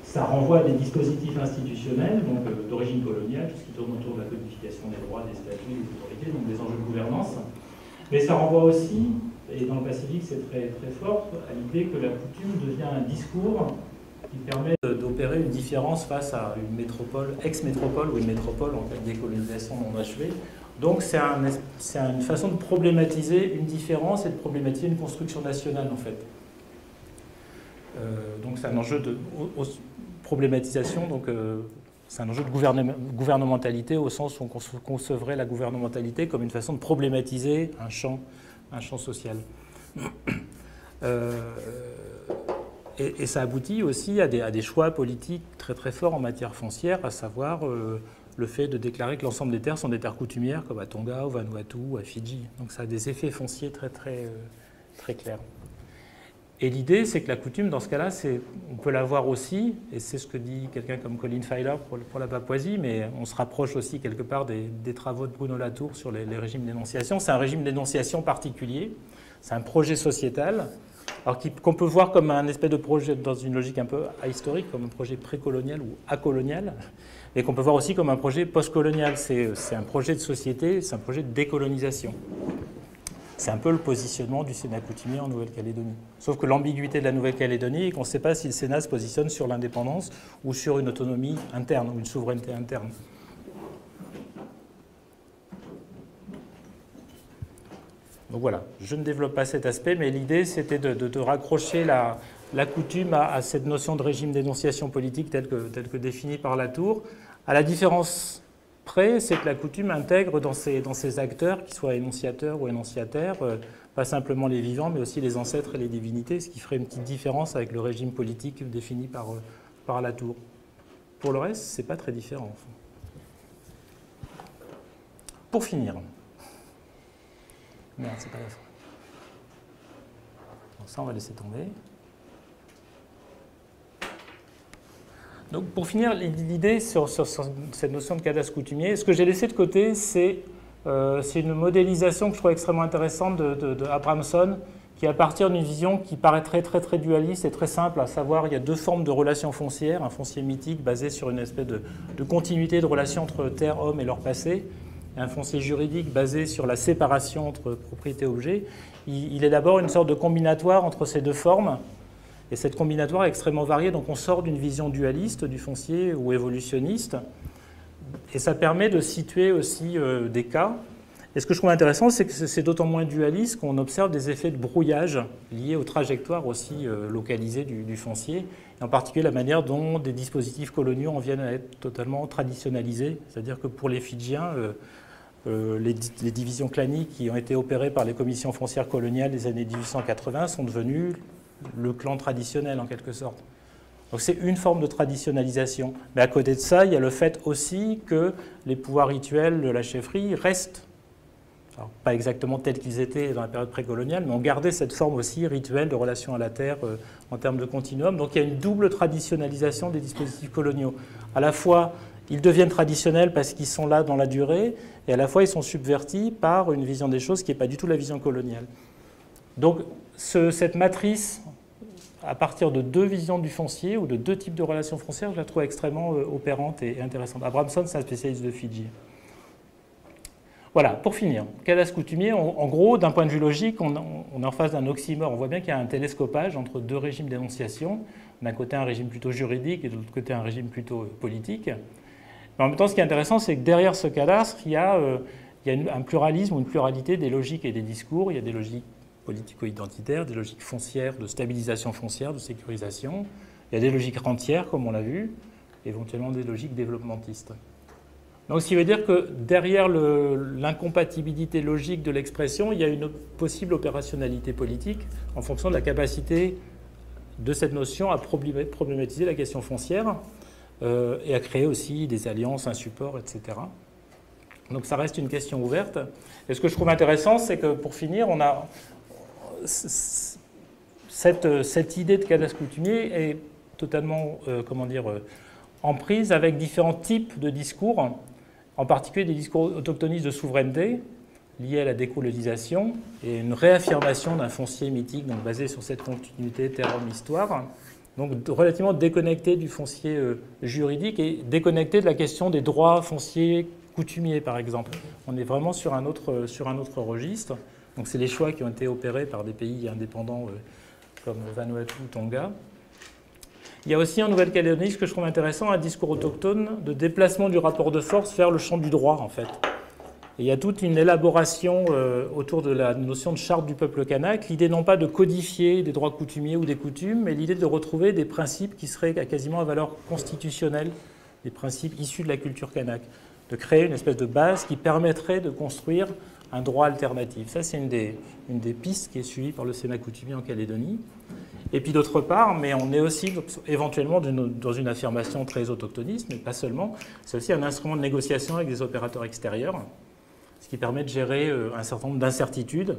ça renvoie à des dispositifs institutionnels, donc d'origine coloniale, tout ce qui tourne autour de la codification des droits, des statuts, des autorités, donc des enjeux de gouvernance. Mais ça renvoie aussi, et dans le Pacifique c'est très, très fort, à l'idée que la coutume devient un discours qui permet d'opérer une différence face à une métropole, ex-métropole ou une métropole en cas de décolonisation non achevée. Donc c'est une façon de problématiser une différence et de problématiser une construction nationale en fait. Donc c'est un enjeu problématisation, donc c'est un enjeu de gouvernementalité au sens où on concevrait la gouvernementalité comme une façon de problématiser un champ social. Et ça aboutit aussi à des choix politiques très très forts en matière foncière, à savoir le fait de déclarer que l'ensemble des terres sont des terres coutumières, comme à Tonga, au Vanuatu, à Fidji. Donc ça a des effets fonciers très très très clairs. Et l'idée, c'est que la coutume, dans ce cas-là, on peut la voir aussi, et c'est ce que dit quelqu'un comme Colin Feiler pour la Papouasie, mais on se rapproche aussi quelque part des travaux de Bruno Latour sur les régimes d'énonciation. C'est un régime d'énonciation particulier, c'est un projet sociétal, alors qu'on peut voir comme un espèce de projet dans une logique un peu ahistorique, comme un projet précolonial ou acolonial, et qu'on peut voir aussi comme un projet postcolonial. C'est un projet de société, c'est un projet de décolonisation. C'est un peu le positionnement du Sénat coutumier en Nouvelle-Calédonie. Sauf que l'ambiguïté de la Nouvelle-Calédonie est qu'on ne sait pas si le Sénat se positionne sur l'indépendance ou sur une autonomie interne ou une souveraineté interne. Donc voilà, je ne développe pas cet aspect, mais l'idée c'était de raccrocher la coutume à cette notion de régime d'énonciation politique telle que définie par Latour. À la différence près, c'est que la coutume intègre dans ses acteurs, qu'ils soient énonciateurs ou énonciataires, pas simplement les vivants, mais aussi les ancêtres et les divinités, ce qui ferait une petite différence avec le régime politique défini par Latour. Pour le reste, ce n'est pas très différent. Pour finir. Merde, c'est pas la fin. Donc ça, on va laisser tomber. Donc pour finir, l'idée sur cette notion de cadastre coutumier, ce que j'ai laissé de côté, c'est une modélisation que je trouve extrêmement intéressante de Abramson, qui est à partir d'une vision qui paraîtrait très, très dualiste et très simple, à savoir il y a deux formes de relations foncières, un foncier mythique basé sur une espèce de continuité de relations entre terre, homme et leur passé, et un foncier juridique basé sur la séparation entre propriété et objet. Il est d'abord une sorte de combinatoire entre ces deux formes. Et cette combinatoire est extrêmement variée, donc on sort d'une vision dualiste du foncier ou évolutionniste, et ça permet de situer aussi des cas. Et ce que je trouve intéressant, c'est que c'est d'autant moins dualiste qu'on observe des effets de brouillage liés aux trajectoires aussi localisées du foncier, et en particulier la manière dont des dispositifs coloniaux en viennent à être totalement traditionnalisés, c'est-à-dire que pour les Fidjiens, les divisions claniques qui ont été opérées par les commissions foncières coloniales des années 1880 sont devenues le clan traditionnel en quelque sorte. Donc c'est une forme de traditionnalisation. Mais à côté de ça, il y a le fait aussi que les pouvoirs rituels de la chefferie restent, alors, pas exactement tels qu'ils étaient dans la période précoloniale, mais ont gardé cette forme aussi rituelle de relation à la terre en termes de continuum. Donc il y a une double traditionnalisation des dispositifs coloniaux. À la fois, ils deviennent traditionnels parce qu'ils sont là dans la durée, et à la fois, ils sont subvertis par une vision des choses qui n'est pas du tout la vision coloniale. Donc cette matrice, à partir de deux visions du foncier ou de deux types de relations foncières, je la trouve extrêmement opérante et intéressante. Abramson, c'est un spécialiste de Fidji. Voilà, pour finir, cadastre coutumier, en gros, d'un point de vue logique, on est en face d'un oxymore. On voit bien qu'il y a un télescopage entre deux régimes d'énonciation. D'un côté, un régime plutôt juridique et de l'autre côté, un régime plutôt politique. Mais en même temps, ce qui est intéressant, c'est que derrière ce cadastre, il y a un pluralisme ou une pluralité des logiques et des discours. Il y a des logiques politico-identitaires, des logiques foncières, de stabilisation foncière, de sécurisation. Il y a des logiques rentières, comme on l'a vu, éventuellement des logiques développementistes. Donc, ce qui veut dire que derrière l'incompatibilité logique de l'expression, il y a une possible opérationnalité politique en fonction de la capacité de cette notion à problématiser la question foncière et à créer aussi des alliances, un support, etc. Donc, ça reste une question ouverte. Et ce que je trouve intéressant, c'est que pour finir, on a cette idée de cadastre coutumier est totalement, en prise avec différents types de discours, en particulier des discours autochtonistes de souveraineté liés à la décolonisation et une réaffirmation d'un foncier mythique donc basé sur cette continuité terre-homme-histoire, donc relativement déconnecté du foncier juridique et déconnecté de la question des droits fonciers coutumiers, par exemple. On est vraiment sur un autre registre. Donc c'est les choix qui ont été opérés par des pays indépendants comme Vanuatu ou Tonga. Il y a aussi en Nouvelle-Calédonie, ce que je trouve intéressant, un discours autochtone de déplacement du rapport de force vers le champ du droit, en fait. Et il y a toute une élaboration autour de la notion de charte du peuple kanak, l'idée non pas de codifier des droits coutumiers ou des coutumes, mais l'idée de retrouver des principes qui seraient quasiment à valeur constitutionnelle, des principes issus de la culture kanak, de créer une espèce de base qui permettrait de construire un droit alternatif. Ça, c'est une des pistes qui est suivie par le Sénat coutumier en Calédonie. Et puis d'autre part, mais on est aussi éventuellement dans une affirmation très autochtoniste, mais pas seulement, c'est aussi un instrument de négociation avec des opérateurs extérieurs, ce qui permet de gérer un certain nombre d'incertitudes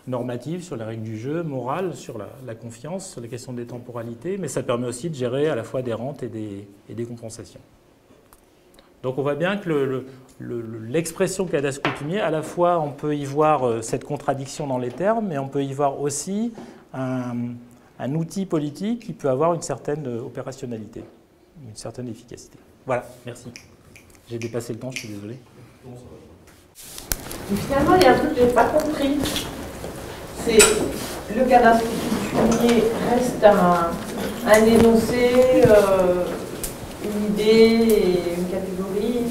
normatives sur les règles du jeu, morales, sur la confiance, sur les questions des temporalités, mais ça permet aussi de gérer à la fois des rentes et des compensations. Donc on voit bien que l'expression cadastre coutumier, à la fois on peut y voir cette contradiction dans les termes, mais on peut y voir aussi un outil politique qui peut avoir une certaine opérationnalité, une certaine efficacité. Voilà, merci. J'ai dépassé le temps, je suis désolé. Et finalement, il y a un truc que je n'ai pas compris. C'est le cadastre coutumier reste un énoncé, une idée et une catégorie,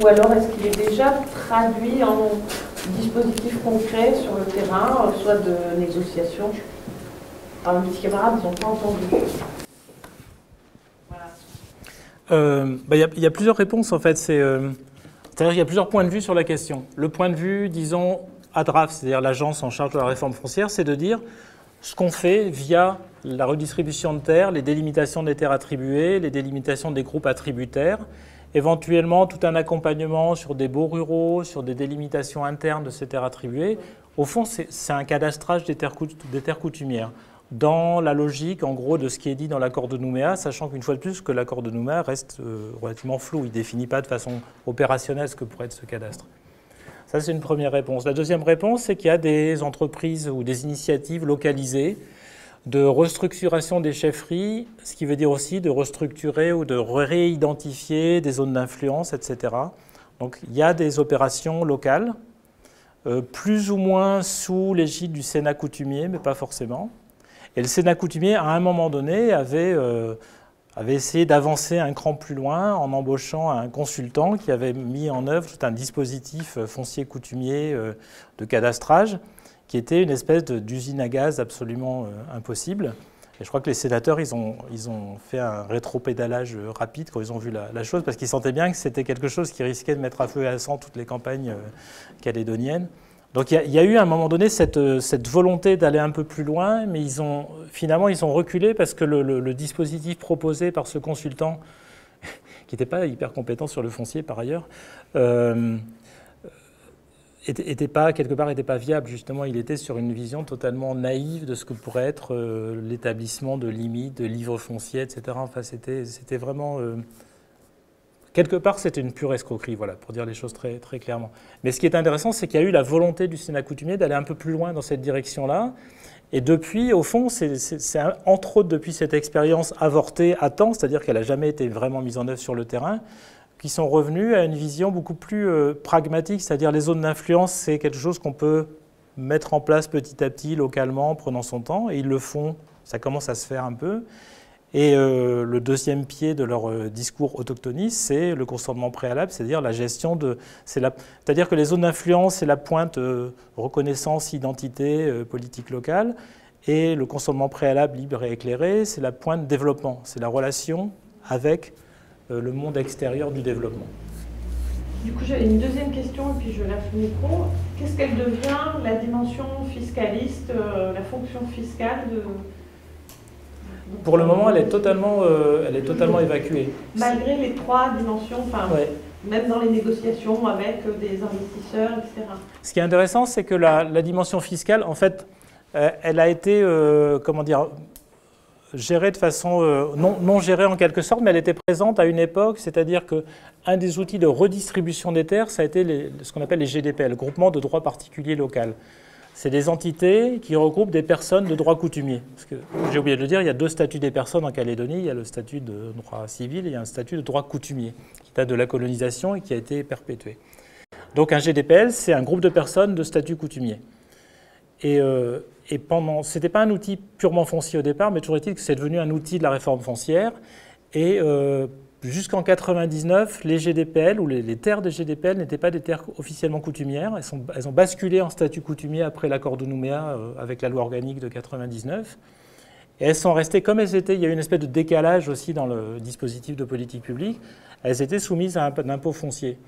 ou alors est-ce qu'il est déjà traduit en dispositif concret sur le terrain, soit de négociation? Alors, mes petits camarades, ils n'ont pas entendu. Voilà. Y a plusieurs réponses en fait. C'est-à-dire qu'il y a plusieurs points de vue sur la question. Le point de vue, disons, ADRAF, c'est-à-dire l'agence en charge de la réforme foncière, c'est de dire ce qu'on fait via la redistribution de terres, les délimitations des terres attribuées, les délimitations des groupes attributaires, éventuellement tout un accompagnement sur des baux ruraux, sur des délimitations internes de ces terres attribuées. Au fond, c'est un cadastrage des terres coutumières, dans la logique, en gros, de ce qui est dit dans l'accord de Nouméa, sachant qu'une fois de plus, que l'accord de Nouméa reste relativement flou. Il ne définit pas de façon opérationnelle ce que pourrait être ce cadastre. Ça, c'est une première réponse. La deuxième réponse, c'est qu'il y a des entreprises ou des initiatives localisées de restructuration des chefferies, ce qui veut dire aussi de restructurer ou de réidentifier des zones d'influence, etc. Donc, il y a des opérations locales, plus ou moins sous l'égide du Sénat coutumier, mais pas forcément. Et le Sénat coutumier, à un moment donné, avait essayé d'avancer un cran plus loin en embauchant un consultant qui avait mis en œuvre tout un dispositif foncier coutumier de cadastrage qui était une espèce d'usine à gaz absolument impossible. Et je crois que les sénateurs, ils ont fait un rétropédalage rapide quand ils ont vu la chose, parce qu'ils sentaient bien que c'était quelque chose qui risquait de mettre à feu et à sang toutes les campagnes calédoniennes. Donc il y a eu à un moment donné cette volonté d'aller un peu plus loin, mais finalement ils ont reculé parce que le dispositif proposé par ce consultant, qui n'était pas hyper compétent sur le foncier par ailleurs, était pas viable. Justement, il était sur une vision totalement naïve de ce que pourrait être l'établissement de limites, de livres fonciers, etc. Enfin, c'était vraiment... Quelque part, c'était une pure escroquerie, voilà, pour dire les choses très, très clairement. Mais ce qui est intéressant, c'est qu'il y a eu la volonté du Sénat coutumier d'aller un peu plus loin dans cette direction-là. Et depuis, au fond, c'est entre autres depuis cette expérience avortée à temps, c'est-à-dire qu'elle n'a jamais été vraiment mise en œuvre sur le terrain, qui sont revenus à une vision beaucoup plus pragmatique, c'est-à-dire les zones d'influence, c'est quelque chose qu'on peut mettre en place petit à petit, localement, en prenant son temps, et ils le font, ça commence à se faire un peu. Et le deuxième pied de leur discours autochtoniste, c'est le consentement préalable, c'est-à-dire la gestion de... C'est-à-dire que les zones d'influence, c'est la pointe reconnaissance, identité, politique locale, et le consentement préalable libre et éclairé, c'est la pointe développement, c'est la relation avec le monde extérieur du développement. Du coup, j'avais une deuxième question, et puis je lâche le micro. Qu'est-ce qu'elle devient, la dimension fiscaliste, la fonction fiscale de... Pour le moment, elle est totalement évacuée. Malgré les trois dimensions, enfin, ouais. Même dans les négociations avec des investisseurs, etc. Ce qui est intéressant, c'est que la dimension fiscale, en fait, elle a été, gérée de façon non gérée en quelque sorte, mais elle était présente à une époque, c'est-à-dire qu'un des outils de redistribution des terres, ça a été ce qu'on appelle les GDPL, groupements de droit particulier local. C'est des entités qui regroupent des personnes de droit coutumier. Parce que, j'ai oublié de le dire, il y a deux statuts des personnes en Calédonie. Il y a le statut de droit civil et il y a un statut de droit coutumier qui date de la colonisation et qui a été perpétué. Donc un GDPL, c'est un groupe de personnes de statut coutumier. Et ce n'était pas un outil purement foncier au départ, mais toujours est-il que c'est devenu un outil de la réforme foncière. Et jusqu'en 99, les GDPL ou les terres des GDPL n'étaient pas des terres officiellement coutumières. Elles ont basculé en statut coutumier après l'accord de Nouméa avec la loi organique de 99. Et elles sont restées comme elles étaient. Il y a eu une espèce de décalage aussi dans le dispositif de politique publique. Elles étaient soumises à un impôt foncier,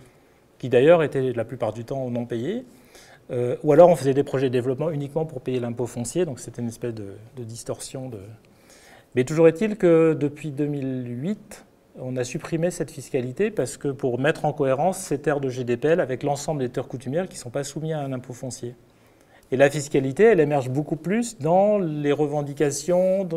qui d'ailleurs était la plupart du temps non payé. Ou alors on faisait des projets de développement uniquement pour payer l'impôt foncier. Donc c'était une espèce de distorsion. Mais toujours est-il que depuis 2008, on a supprimé cette fiscalité parce que pour mettre en cohérence ces terres de GDPL avec l'ensemble des terres coutumières qui ne sont pas soumises à un impôt foncier. Et la fiscalité, elle émerge beaucoup plus dans les revendications,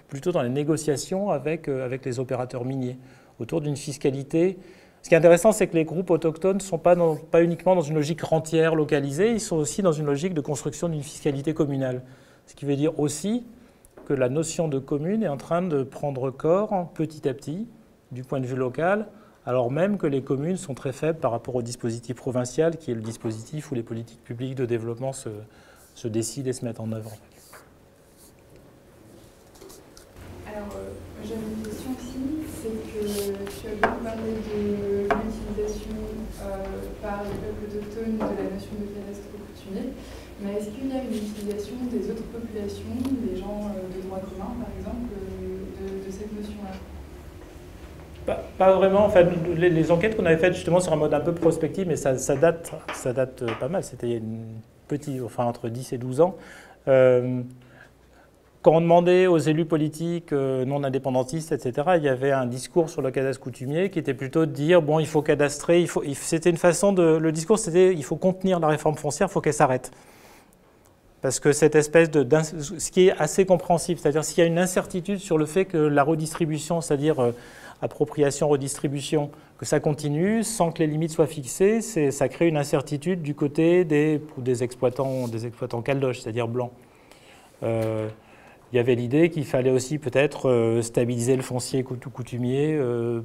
plutôt dans les négociations avec les opérateurs miniers, autour d'une fiscalité. Ce qui est intéressant, c'est que les groupes autochtones ne sont pas uniquement dans une logique rentière, localisée, ils sont aussi dans une logique de construction d'une fiscalité communale. Ce qui veut dire aussi que la notion de commune est en train de prendre corps petit à petit, du point de vue local, alors même que les communes sont très faibles par rapport au dispositif provincial, qui est le dispositif où les politiques publiques de développement se décident et se mettent en œuvre. Alors, j'avais une question aussi, c'est que tu as beaucoup parlé de l'utilisation par les peuples autochtones de la notion de cadastre coutumier, mais est-ce qu'il y a une utilisation des autres populations, des gens de droit commun, par exemple, de cette notion-là ? Pas vraiment. Enfin, les enquêtes qu'on avait faites justement sur un mode un peu prospectif, mais ça date pas mal. C'était entre 10 et 12 ans. Quand on demandait aux élus politiques non indépendantistes, etc., il y avait un discours sur le cadastre coutumier qui était plutôt de dire bon, il faut cadastrer. C'était une façon le discours, c'était il faut contenir la réforme foncière, il faut qu'elle s'arrête. Parce que cette espèce ce qui est assez compréhensible, c'est-à-dire s'il y a une incertitude sur le fait que la redistribution, c'est-à-dire appropriation, redistribution, que ça continue sans que les limites soient fixées, ça crée une incertitude du côté des exploitants caldoches, c'est-à-dire blancs. Il y avait l'idée qu'il fallait aussi peut-être stabiliser le foncier coutumier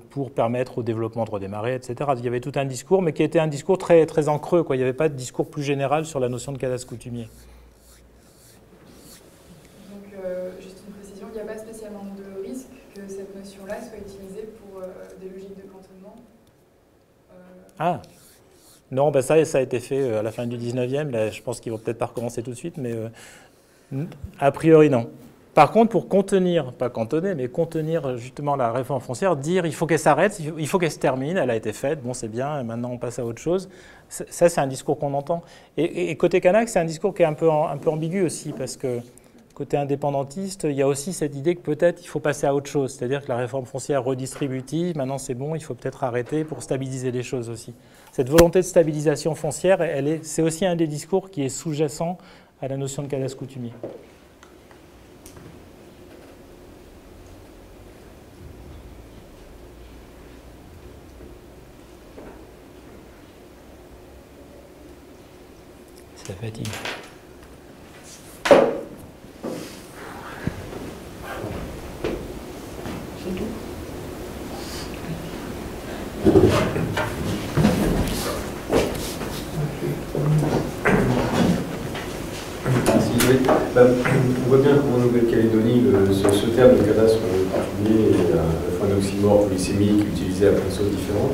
pour permettre au développement de redémarrer, etc. Il y avait tout un discours, mais qui était un discours très, très en creux, quoi. Il n'y avait pas de discours plus général sur la notion de cadastre coutumier. Donc, juste une précision, il n'y a pas spécialement de risque que cette notion-là soit utilisée pour des logiques de cantonnement Ah non, ben ça a été fait à la fin du 19e. Là, je pense qu'ils ne vont peut-être pas recommencer tout de suite, mais a priori, non. Par contre, pour contenir, pas cantonner, mais contenir justement la réforme foncière, dire il faut qu'elle s'arrête, il faut qu'elle se termine, elle a été faite, bon c'est bien, maintenant on passe à autre chose. Ça, c'est un discours qu'on entend. Et côté Kanak, c'est un discours qui est un peu ambigu aussi, parce que côté indépendantiste, il y a aussi cette idée que peut-être il faut passer à autre chose, c'est-à-dire que la réforme foncière redistributive, maintenant c'est bon, il faut peut-être arrêter pour stabiliser les choses aussi. Cette volonté de stabilisation foncière, c'est aussi un des discours qui est sous-jacent à la notion de cadastre coutumier. Ça fatigue. C'est tout. On voit bien qu'en Nouvelle-Calédonie, ce terme de cadastre coutumier est à la fois un oxymore polysémique utilisé à plein de choses différentes.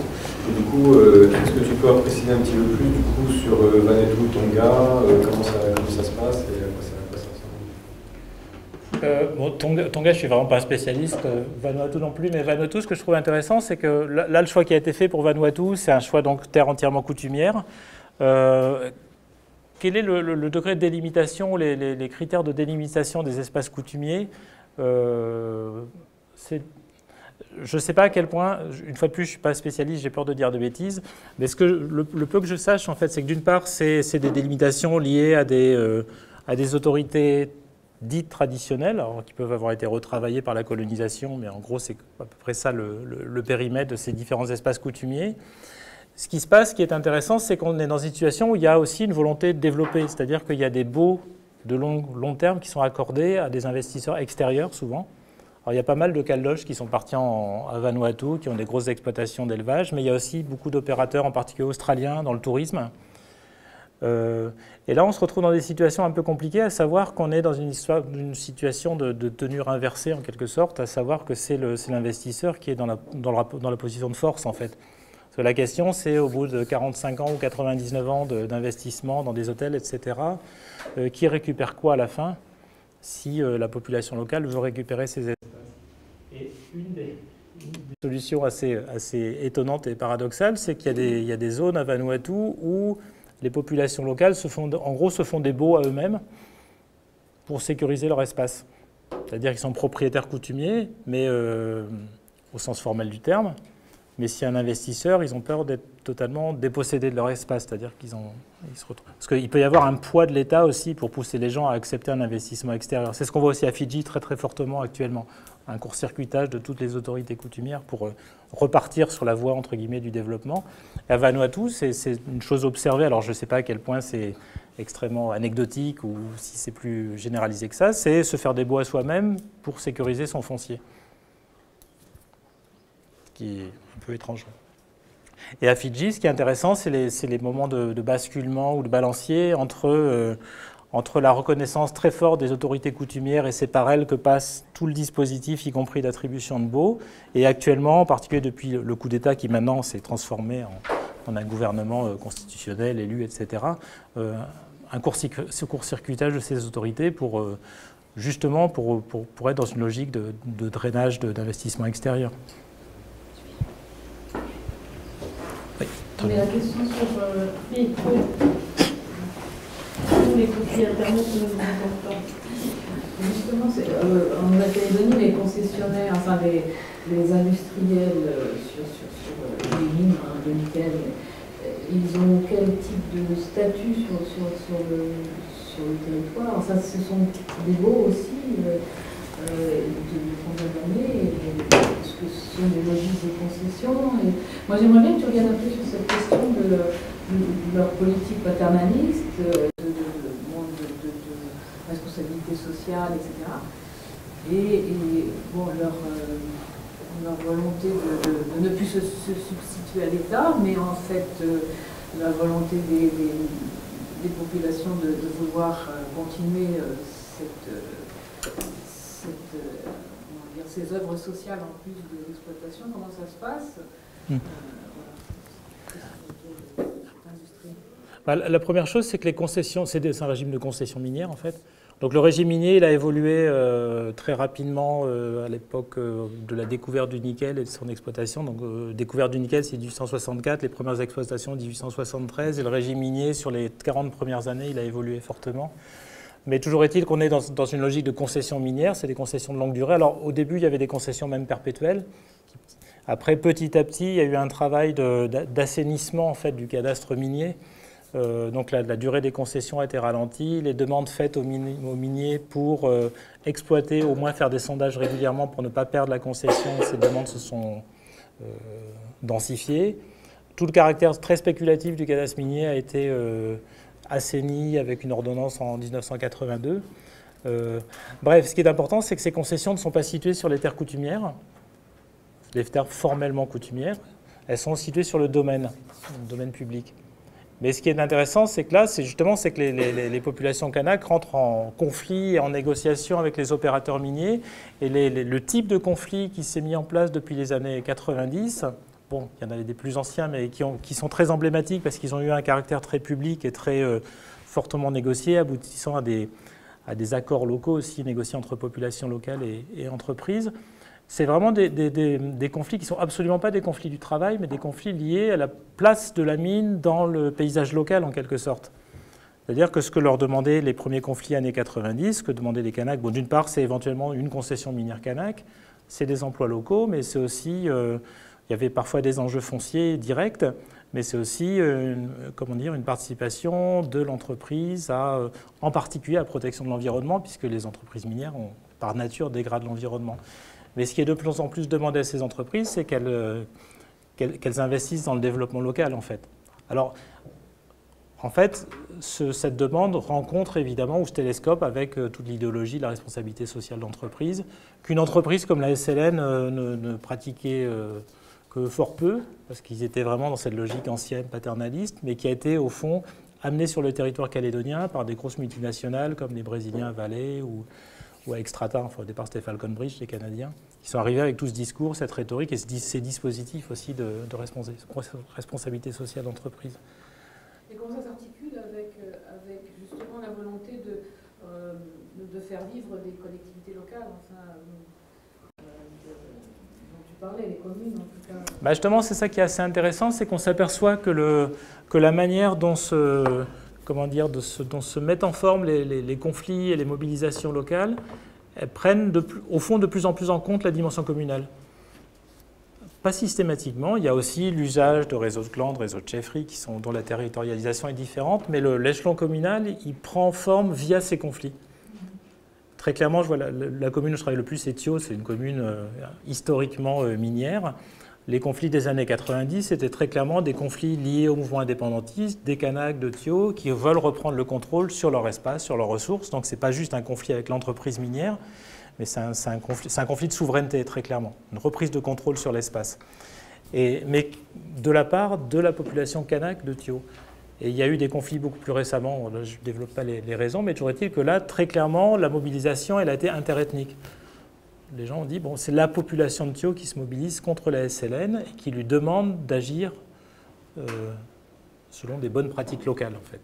Et du coup, est-ce que tu peux préciser un petit peu plus du coup, sur Vanuatu, Tonga, comment ça se passe et à quoi ça ressemble? Tonga, je ne suis vraiment pas un spécialiste, Vanuatu non plus, mais Vanuatu, ce que je trouve intéressant, c'est que là, le choix qui a été fait pour Vanuatu, c'est un choix donc terre entièrement coutumière. Quel est le degré de délimitation, les critères de délimitation des espaces coutumiers? Je ne sais pas à quel point, une fois de plus, je ne suis pas spécialiste, j'ai peur de dire de bêtises, mais le peu que je sache, en fait, c'est que d'une part, c'est des délimitations liées à des autorités dites traditionnelles, alors, qui peuvent avoir été retravaillées par la colonisation, mais en gros, c'est à peu près ça le périmètre de ces différents espaces coutumiers. Ce qui se passe, ce qui est intéressant, c'est qu'on est dans une situation où il y a aussi une volonté de développer, c'est-à-dire qu'il y a des baux de long terme qui sont accordés à des investisseurs extérieurs, souvent. Alors, il y a pas mal de caldoches qui sont partis à Vanuatu, qui ont des grosses exploitations d'élevage, mais il y a aussi beaucoup d'opérateurs, en particulier australiens, dans le tourisme. Et là, on se retrouve dans des situations un peu compliquées, à savoir qu'on est dans une situation de tenure inversée, en quelque sorte, à savoir que c'est l'investisseur qui est dans la position de force, en fait. Parce que la question, c'est au bout de 45 ans ou 99 ans d'investissement dans des hôtels, etc., qui récupère quoi à la fin si la population locale veut récupérer ces espaces. Et une des solutions assez étonnantes et paradoxales, c'est qu'il y a des zones à Vanuatu où les populations locales se font des baux à eux-mêmes pour sécuriser leur espace. C'est-à-dire qu'ils sont propriétaires coutumiers, mais au sens formel du terme. Mais s'il y a un investisseur, ils ont peur d'être totalement dépossédés de leur espace. C'est-à-dire qu'ils se retrouvent. Parce qu'il peut y avoir un poids de l'État aussi pour pousser les gens à accepter un investissement extérieur. C'est ce qu'on voit aussi à Fidji très très fortement actuellement. Un court-circuitage de toutes les autorités coutumières pour repartir sur la voie, entre guillemets, du développement. Et à Vanuatu, c'est une chose observée. Alors je ne sais pas à quel point c'est extrêmement anecdotique ou si c'est plus généralisé que ça, c'est se faire des baux à soi-même pour sécuriser son foncier. Ce qui est un peu étrange. Et à Fidji, ce qui est intéressant, c'est les moments de basculement ou de balancier entre la reconnaissance très forte des autorités coutumières, et c'est par elles que passe tout le dispositif, y compris d'attribution de baux. Et actuellement, en particulier depuis le coup d'État qui maintenant s'est transformé en un gouvernement constitutionnel, élu, etc., ce court-circuitage de ces autorités justement pour être dans une logique de drainage d'investissement extérieur. Mais la question sur les conflits internet sont importants. Justement, en Nouvelle-Calédonie, les concessionnaires, enfin les industriels sur les mines de nickel, ils ont quel type de statut sur le territoire? Ça, ce sont des baux aussi de condamnés, parce que ce sont des logiques de concession. Et moi, j'aimerais bien que tu reviennes un peu sur cette question de leur politique paternaliste, de responsabilité sociale, etc. Et bon, leur volonté de ne plus se substituer à l'État, mais en fait la volonté des populations de vouloir continuer ces œuvres sociales en plus de l'exploitation. Comment ça se passe? La première chose, c'est que les concessions, c'est un régime de concession minière en fait. Donc le régime minier, il a évolué très rapidement à l'époque de la découverte du nickel et de son exploitation. Donc découverte du nickel, c'est 1864, les premières exploitations 1873, et le régime minier, sur les 40 premières années, il a évolué fortement. Mais toujours est-il qu'on est dans une logique de concession minière, c'est des concessions de longue durée. Alors au début, il y avait des concessions même perpétuelles. Après, petit à petit, il y a eu un travail d'assainissement en fait, du cadastre minier. Donc la durée des concessions a été ralentie. Les demandes faites aux miniers pour exploiter, au moins faire des sondages régulièrement pour ne pas perdre la concession, ces demandes se sont densifiées. Tout le caractère très spéculatif du cadastre minier a été assaini avec une ordonnance en 1982. Bref, ce qui est important, c'est que ces concessions ne sont pas situées sur les terres coutumières, les terres formellement coutumières. Elles sont situées sur le domaine public. Mais ce qui est intéressant, c'est que là, c'est que les populations kanak rentrent en conflit et en négociation avec les opérateurs miniers. Et le type de conflit qui s'est mis en place depuis les années 90, bon, il y en avait des plus anciens, mais qui sont très emblématiques parce qu'ils ont eu un caractère très public et très fortement négocié, aboutissant à des accords locaux aussi négociés entre populations locales et entreprises. C'est vraiment des conflits qui ne sont absolument pas des conflits du travail, mais des conflits liés à la place de la mine dans le paysage local, en quelque sorte. C'est-à-dire que ce que leur demandaient les premiers conflits années 90, ce que demandaient les Kanaks, bon, d'une part, c'est éventuellement une concession minière kanak, c'est des emplois locaux, mais c'est aussi, il y avait parfois des enjeux fonciers directs, mais c'est aussi une participation de l'entreprise, en particulier à la protection de l'environnement, puisque les entreprises minières, par nature, dégradent l'environnement. Mais ce qui est de plus en plus demandé à ces entreprises, c'est qu'elles investissent dans le développement local, en fait. Alors, en fait, cette demande rencontre évidemment ou se télescope avec toute l'idéologie de la responsabilité sociale d'entreprise, qu'une entreprise comme la SLN ne pratiquait que fort peu, parce qu'ils étaient vraiment dans cette logique ancienne, paternaliste, mais qui a été, au fond, amenés sur le territoire calédonien par des grosses multinationales comme les Brésiliens Vale ou à Extrata, enfin au départ c'était Falconbridge, les Canadiens, qui sont arrivés avec tout ce discours, cette rhétorique et ces dispositifs aussi de responsabilité sociale d'entreprise. Et comment ça s'articule avec justement la volonté de faire vivre les collectivités locales, enfin, dont tu parlais, les communes en tout cas? Bah justement, c'est ça qui est assez intéressant, c'est qu'on s'aperçoit que la manière dont se mettent en forme les conflits et les mobilisations locales, elles prennent au fond de plus en plus en compte la dimension communale. Pas systématiquement, il y a aussi l'usage de réseaux de clans, de réseaux de chefferies dont la territorialisation est différente, mais l'échelon communal, il prend forme via ces conflits. Très clairement, je vois la commune où je travaille le plus, c'est Thio, c'est une commune historiquement minière. Les conflits des années 90, c'était très clairement des conflits liés au mouvement indépendantiste, des Kanaks de Thio, qui veulent reprendre le contrôle sur leur espace, sur leurs ressources. Donc ce n'est pas juste un conflit avec l'entreprise minière, mais c'est un conflit de souveraineté, très clairement, une reprise de contrôle sur l'espace. Mais de la part de la population kanak de Thio. Et il y a eu des conflits beaucoup plus récemment, là, je ne développe pas les raisons, mais toujours est-il que là, très clairement, la mobilisation, elle a été interethnique. Les gens ont dit, bon, c'est la population de Thio qui se mobilise contre la SLN et qui lui demande d'agir selon des bonnes pratiques locales, en fait.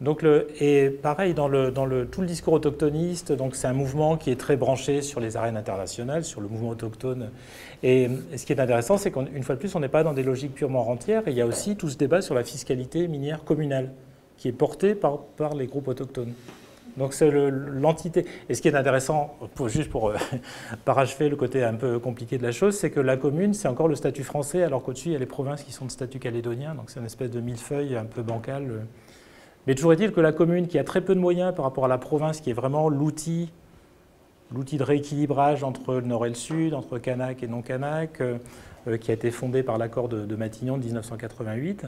Donc et pareil, dans tout le discours autochtoniste, donc c'est un mouvement qui est très branché sur les arènes internationales, sur le mouvement autochtone. Et ce qui est intéressant, c'est qu'une fois de plus, on n'est pas dans des logiques purement rentières. Et il y a aussi tout ce débat sur la fiscalité minière communale, qui est porté par les groupes autochtones. Donc c'est l'entité. Et ce qui est intéressant, juste pour parachever le côté un peu compliqué de la chose, c'est que la commune, c'est encore le statut français, alors qu'au-dessus, il y a les provinces qui sont de statut calédonien. Donc c'est une espèce de millefeuille un peu bancal. Mais toujours est-il que la commune, qui a très peu de moyens par rapport à la province, qui est vraiment l'outil de rééquilibrage entre le nord et le sud, entre Kanak et non-Kanak, qui a été fondé par l'accord de Matignon de 1988,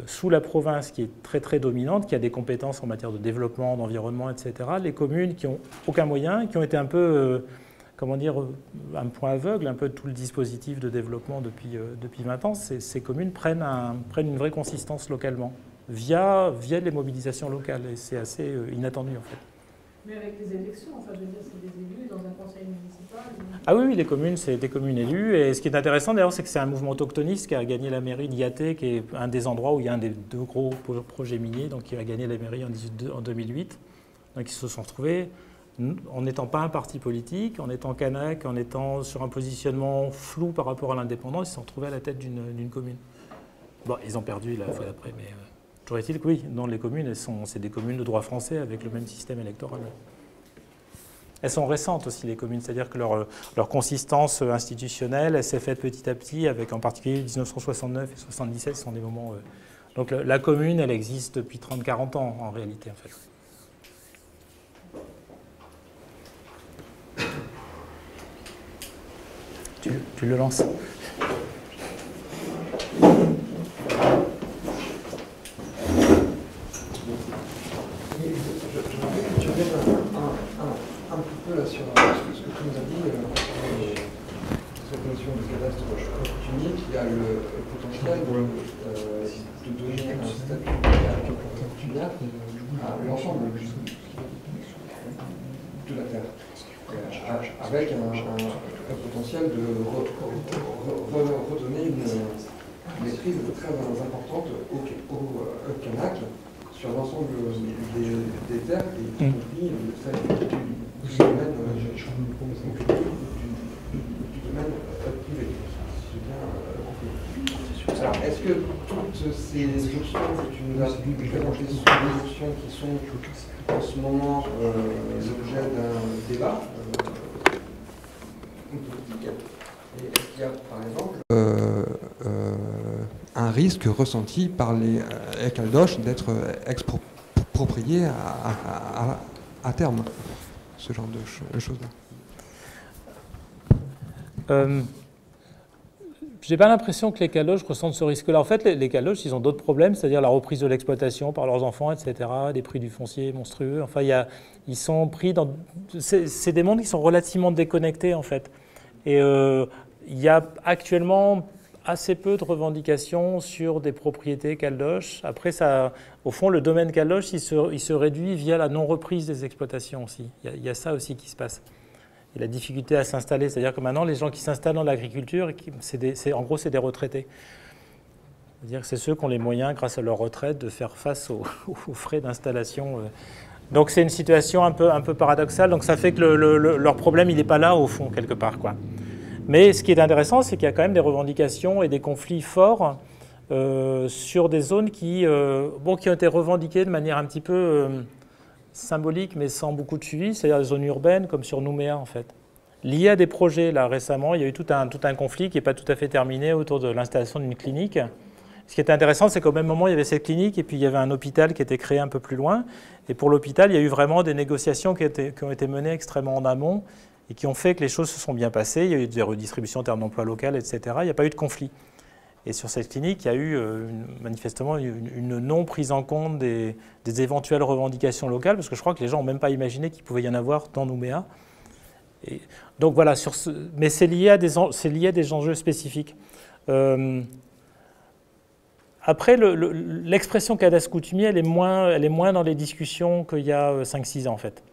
sous la province qui est très très dominante, qui a des compétences en matière de développement, d'environnement, etc., les communes qui n'ont aucun moyen, qui ont été un peu, comment dire, un point aveugle, un peu de tout le dispositif de développement depuis 20 ans, ces communes prennent une vraie consistance localement, via les mobilisations locales, et c'est assez inattendu en fait. Mais avec les élections, enfin je veux dire, c'est des élus dans un conseil municipal. Ah oui, les communes, c'est des communes élues. Et ce qui est intéressant d'ailleurs, c'est que c'est un mouvement autochtoniste qui a gagné la mairie d'Iaté, qui est un des endroits où il y a un des deux gros projets miniers, donc qui a gagné la mairie en 2008. Donc ils se sont retrouvés, en n'étant pas un parti politique, en étant kanak, en étant sur un positionnement flou par rapport à l'indépendance, ils se sont retrouvés à la tête d'une commune. Bon, ils ont perdu la fois d'après, mais toujours est-il que oui, dans les communes, c'est des communes de droit français avec le même système électoral. Elles sont récentes aussi, les communes, c'est-à-dire que leur consistance institutionnelle, elle s'est faite petit à petit, avec en particulier 1969 et 1977, ce sont des moments... Donc la commune, elle existe depuis 30-40 ans, en réalité, en fait. Tu le lances. Là, sur ce que tu nous as dit, cette notion de cadastre coutumier qui a le potentiel de donner un statut coutumier à l'ensemble de la terre, avec un potentiel de redonner une maîtrise très importante au Kanak sur l'ensemble des terres, y compris du domaine privé. Alors, est-ce que toutes ces options que tu nous as présentées sont des options qui sont en ce moment l'objet d'un débat politique? Et est-ce qu'il y a, par exemple, un risque ressenti par les Caldoches d'être expropriés à terme, ce genre de choses-là? Je n'ai pas l'impression que les Caldoches ressentent ce risque-là. En fait, les Caldoches, ils ont d'autres problèmes, c'est-à-dire la reprise de l'exploitation par leurs enfants, etc., des prix du foncier monstrueux. Enfin, ils sont pris dans... C'est des mondes qui sont relativement déconnectés, en fait. Et il y a actuellement assez peu de revendications sur des propriétés caldoches. Après, au fond, le domaine caldoche, il se réduit via la non-reprise des exploitations aussi. Il y a ça aussi qui se passe. Et la difficulté à s'installer, c'est-à-dire que maintenant, les gens qui s'installent dans l'agriculture, en gros, c'est des retraités. C'est-à-dire que c'est ceux qui ont les moyens, grâce à leur retraite, de faire face aux frais d'installation. Donc c'est une situation un peu paradoxale. Donc ça fait que leur problème, il n'est pas là, au fond, quelque part, quoi. Mais ce qui est intéressant, c'est qu'il y a quand même des revendications et des conflits forts sur des zones qui ont été revendiquées de manière un petit peu symbolique, mais sans beaucoup de suivi, c'est-à-dire des zones urbaines, comme sur Nouméa, en fait. Lié à des projets, là, récemment, il y a eu tout un conflit qui n'est pas tout à fait terminé autour de l'installation d'une clinique. Ce qui était intéressant, c'est qu'au même moment, il y avait cette clinique et puis il y avait un hôpital qui était créé un peu plus loin. Et pour l'hôpital, il y a eu vraiment des négociations qui ont été menées extrêmement en amont et qui ont fait que les choses se sont bien passées. Il y a eu des redistributions en termes d'emploi local, etc. Il n'y a pas eu de conflit. Et sur cette clinique, il y a eu manifestement une non-prise en compte des éventuelles revendications locales, parce que je crois que les gens n'ont même pas imaginé qu'il pouvait y en avoir dans Nouméa. Et donc voilà, mais c'est lié à des enjeux spécifiques. Après, l'expression cadastre coutumier, elle est moins dans les discussions qu'il y a 5-6 ans, en fait.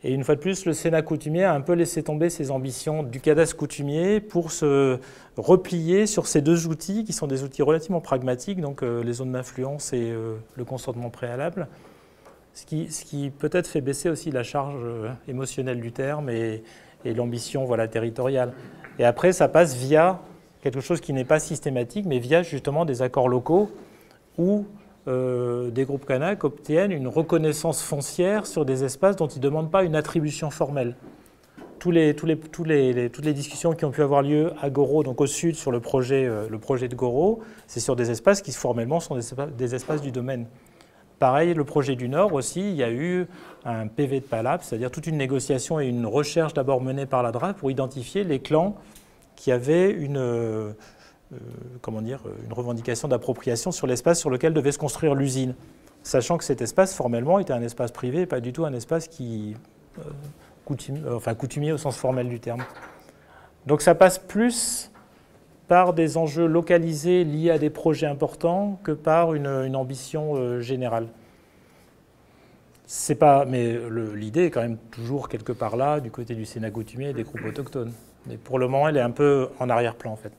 Et une fois de plus, le Sénat coutumier a un peu laissé tomber ses ambitions du cadastre coutumier pour se replier sur ces deux outils, qui sont des outils relativement pragmatiques, donc les zones d'influence et le consentement préalable, ce qui peut-être fait baisser aussi la charge émotionnelle du terme et l'ambition territoriale. Et après, ça passe via quelque chose qui n'est pas systématique, mais via justement des accords locaux où des groupes Kanak obtiennent une reconnaissance foncière sur des espaces dont ils ne demandent pas une attribution formelle. Toutes les discussions qui ont pu avoir lieu à Goro, donc au sud, sur le projet de Goro, c'est sur des espaces qui formellement sont des espaces du domaine. Pareil, le projet du Nord aussi, il y a eu un PV de Palap, c'est-à-dire toute une négociation et une recherche d'abord menée par la DRAF pour identifier les clans qui avaient une revendication d'appropriation sur l'espace sur lequel devait se construire l'usine, sachant que cet espace, formellement, était un espace privé et pas du tout un espace coutumier au sens formel du terme. Donc ça passe plus par des enjeux localisés liés à des projets importants que par une ambition générale. Mais l'idée est quand même toujours quelque part là, du côté du Sénat coutumier et des groupes autochtones. Mais pour le moment, elle est un peu en arrière-plan, en fait.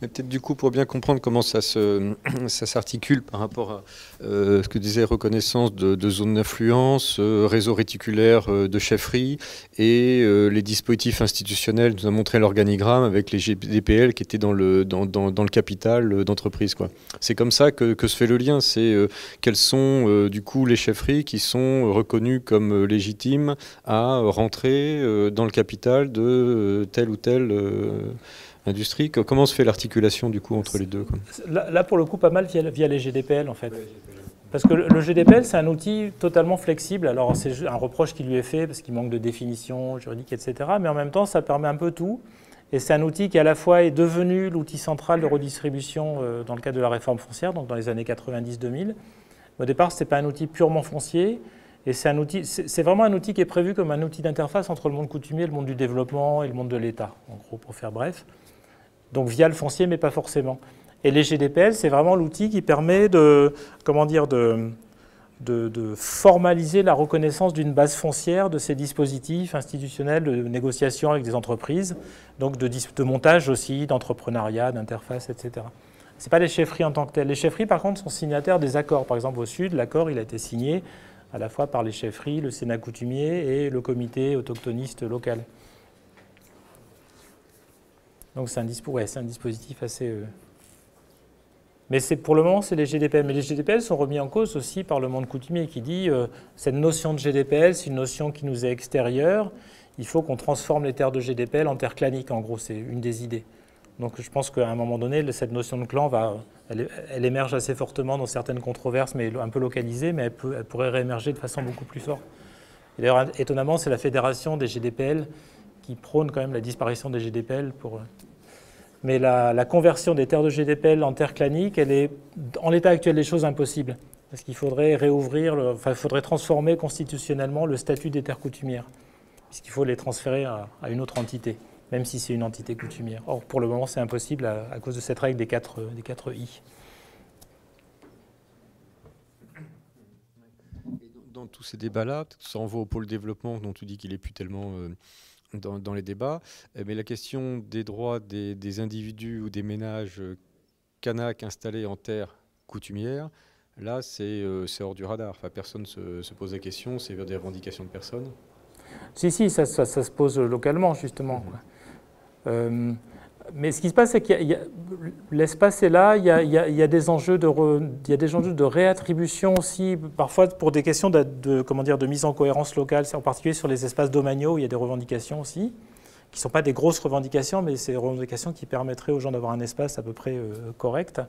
Peut-être du coup, pour bien comprendre comment ça s'articule par rapport à ce que disait reconnaissance de zones d'influence, réseau réticulaire de chefferie et les dispositifs institutionnels, nous a montré l'organigramme avec les GDPL qui étaient dans le capital d'entreprise. C'est comme ça que se fait le lien, c'est quelles sont du coup les chefferies qui sont reconnues comme légitimes à rentrer dans le capital de telle ou telle industrie. Comment se fait l'articulation du coup entre les deux, quoi? Là, pour le coup, pas mal via les GDPL, en fait. Parce que le GDPL, c'est un outil totalement flexible. Alors, c'est un reproche qui lui est fait parce qu'il manque de définition juridique, etc. Mais en même temps, ça permet un peu tout. Et c'est un outil qui, à la fois, est devenu l'outil central de redistribution dans le cadre de la réforme foncière, donc dans les années 90-2000. Au départ, ce n'était pas un outil purement foncier. Et c'est vraiment un outil qui est prévu comme un outil d'interface entre le monde coutumier, le monde du développement et le monde de l'État, en gros, pour faire bref. Donc via le foncier, mais pas forcément. Et les GDPL, c'est vraiment l'outil qui permet de formaliser la reconnaissance d'une base foncière de ces dispositifs institutionnels de négociation avec des entreprises, donc de montage aussi, d'entrepreneuriat, d'interface, etc. Ce n'est pas les chefferies en tant que telles. Les chefferies, par contre, sont signataires des accords. Par exemple, au Sud, l'accord il a été signé à la fois par les chefferies, le Sénat coutumier et le comité autochtoniste local. Donc c'est un dispositif assez... Mais pour le moment, c'est les GDPL. Mais les GDPL sont remis en cause aussi par le monde coutumier qui dit cette notion de GDPL, c'est une notion qui nous est extérieure. Il faut qu'on transforme les terres de GDPL en terres claniques, en gros, c'est une des idées. Donc je pense qu'à un moment donné, cette notion de clan, elle émerge assez fortement dans certaines controverses, mais un peu localisées, mais elle pourrait réémerger de façon beaucoup plus forte. Et d'ailleurs, étonnamment, c'est la fédération des GDPL qui prône quand même la disparition des GDPL. Mais la conversion des terres de GDPL en terres claniques, elle est, en l'état actuel des choses, impossible. Parce qu'il faudrait il faudrait transformer constitutionnellement le statut des terres coutumières, puisqu'il faut les transférer à une autre entité, même si c'est une entité coutumière. Or, pour le moment, c'est impossible à cause de cette règle des 4 I. Dans tous ces débats-là, ça renvoie au pôle développement dont tu dis qu'il n'est plus tellement dans les débats, mais la question des droits des individus ou des ménages Kanak installés en terre coutumière, là, c'est hors du radar. Enfin, personne ne se pose la question, c'est vers des revendications de personnes. Si, ça se pose localement, justement. Mais ce qui se passe, c'est que l'espace est là, il y a des enjeux de réattribution aussi, parfois pour des questions de mise en cohérence locale, en particulier sur les espaces domaniaux, où il y a des revendications aussi, qui ne sont pas des grosses revendications, mais c'est des revendications qui permettraient aux gens d'avoir un espace à peu près correct.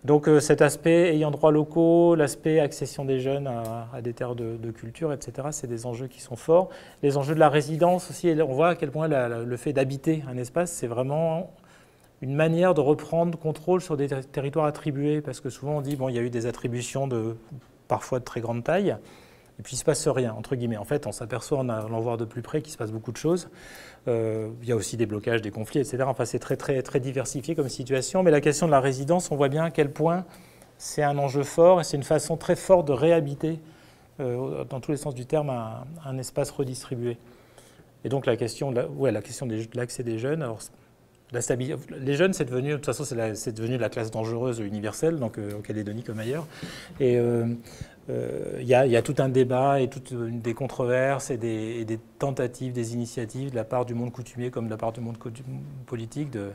Donc cet aspect ayant droit locaux, l'aspect accession des jeunes à des terres de culture, etc., c'est des enjeux qui sont forts. Les enjeux de la résidence aussi, on voit à quel point le fait d'habiter un espace, c'est vraiment une manière de reprendre contrôle sur des territoires attribués, parce que souvent on dit, bon, il y a eu des attributions parfois de très grande taille, et puis il ne se passe rien, entre guillemets. En fait, on s'aperçoit en allant voir de plus près qu'il se passe beaucoup de choses. Il y a aussi des blocages, des conflits, etc. Enfin, c'est très, très, très diversifié comme situation. Mais la question de la résidence, on voit bien à quel point c'est un enjeu fort et c'est une façon très forte de réhabiter, dans tous les sens du terme, un espace redistribué. Et donc la question de l'accès des jeunes. Alors, les jeunes, c'est devenu, de toute façon, c'est devenu la classe dangereuse universelle, donc en Calédonie comme ailleurs. Et il y a tout un débat et toutes des controverses et des tentatives, des initiatives de la part du monde coutumier comme de la part du monde politique de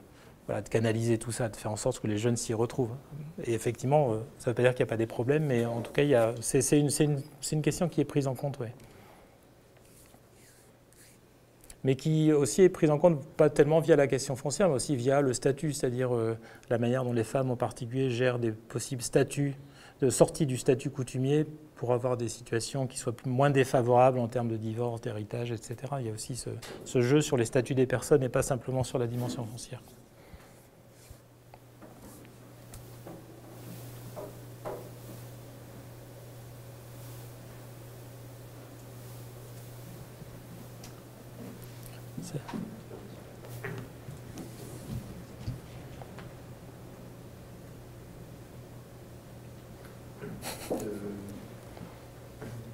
canaliser tout ça, de faire en sorte que les jeunes s'y retrouvent. Et effectivement, ça ne veut pas dire qu'il n'y a pas des problèmes, mais en tout cas, c'est une question qui est prise en compte, ouais. Mais qui aussi est prise en compte pas tellement via la question foncière, mais aussi via le statut, c'est-à-dire la manière dont les femmes en particulier gèrent des possibles statuts de sortie du statut coutumier pour avoir des situations qui soient moins défavorables en termes de divorce, d'héritage, etc. Il y a aussi ce jeu sur les statuts des personnes et pas simplement sur la dimension foncière.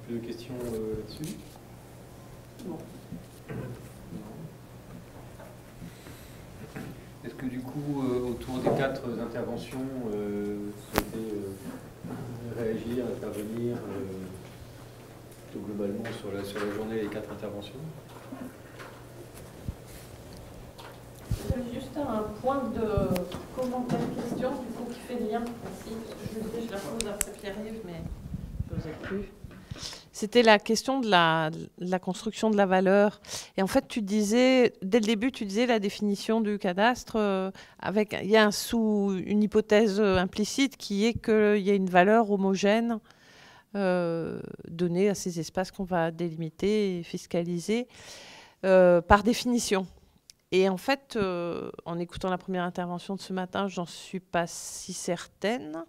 Plus de questions là-dessus? Non. Est-ce que du coup, autour des 4 interventions, vous souhaitez réagir, intervenir plutôt globalement sur la journée des 4 interventions? J'ai juste un point de commentaire question du coup qui fait lien aussi, parce que je la pose après Pierre-Yves, mais je n'osais plus. C'était la question de la construction de la valeur. Et en fait, tu disais, dès le début, tu disais la définition du cadastre, il y a une hypothèse implicite qui est qu'il y a une valeur homogène donnée à ces espaces qu'on va délimiter et fiscaliser par définition. Et en fait, en écoutant la première intervention de ce matin, j'en suis pas si certaine.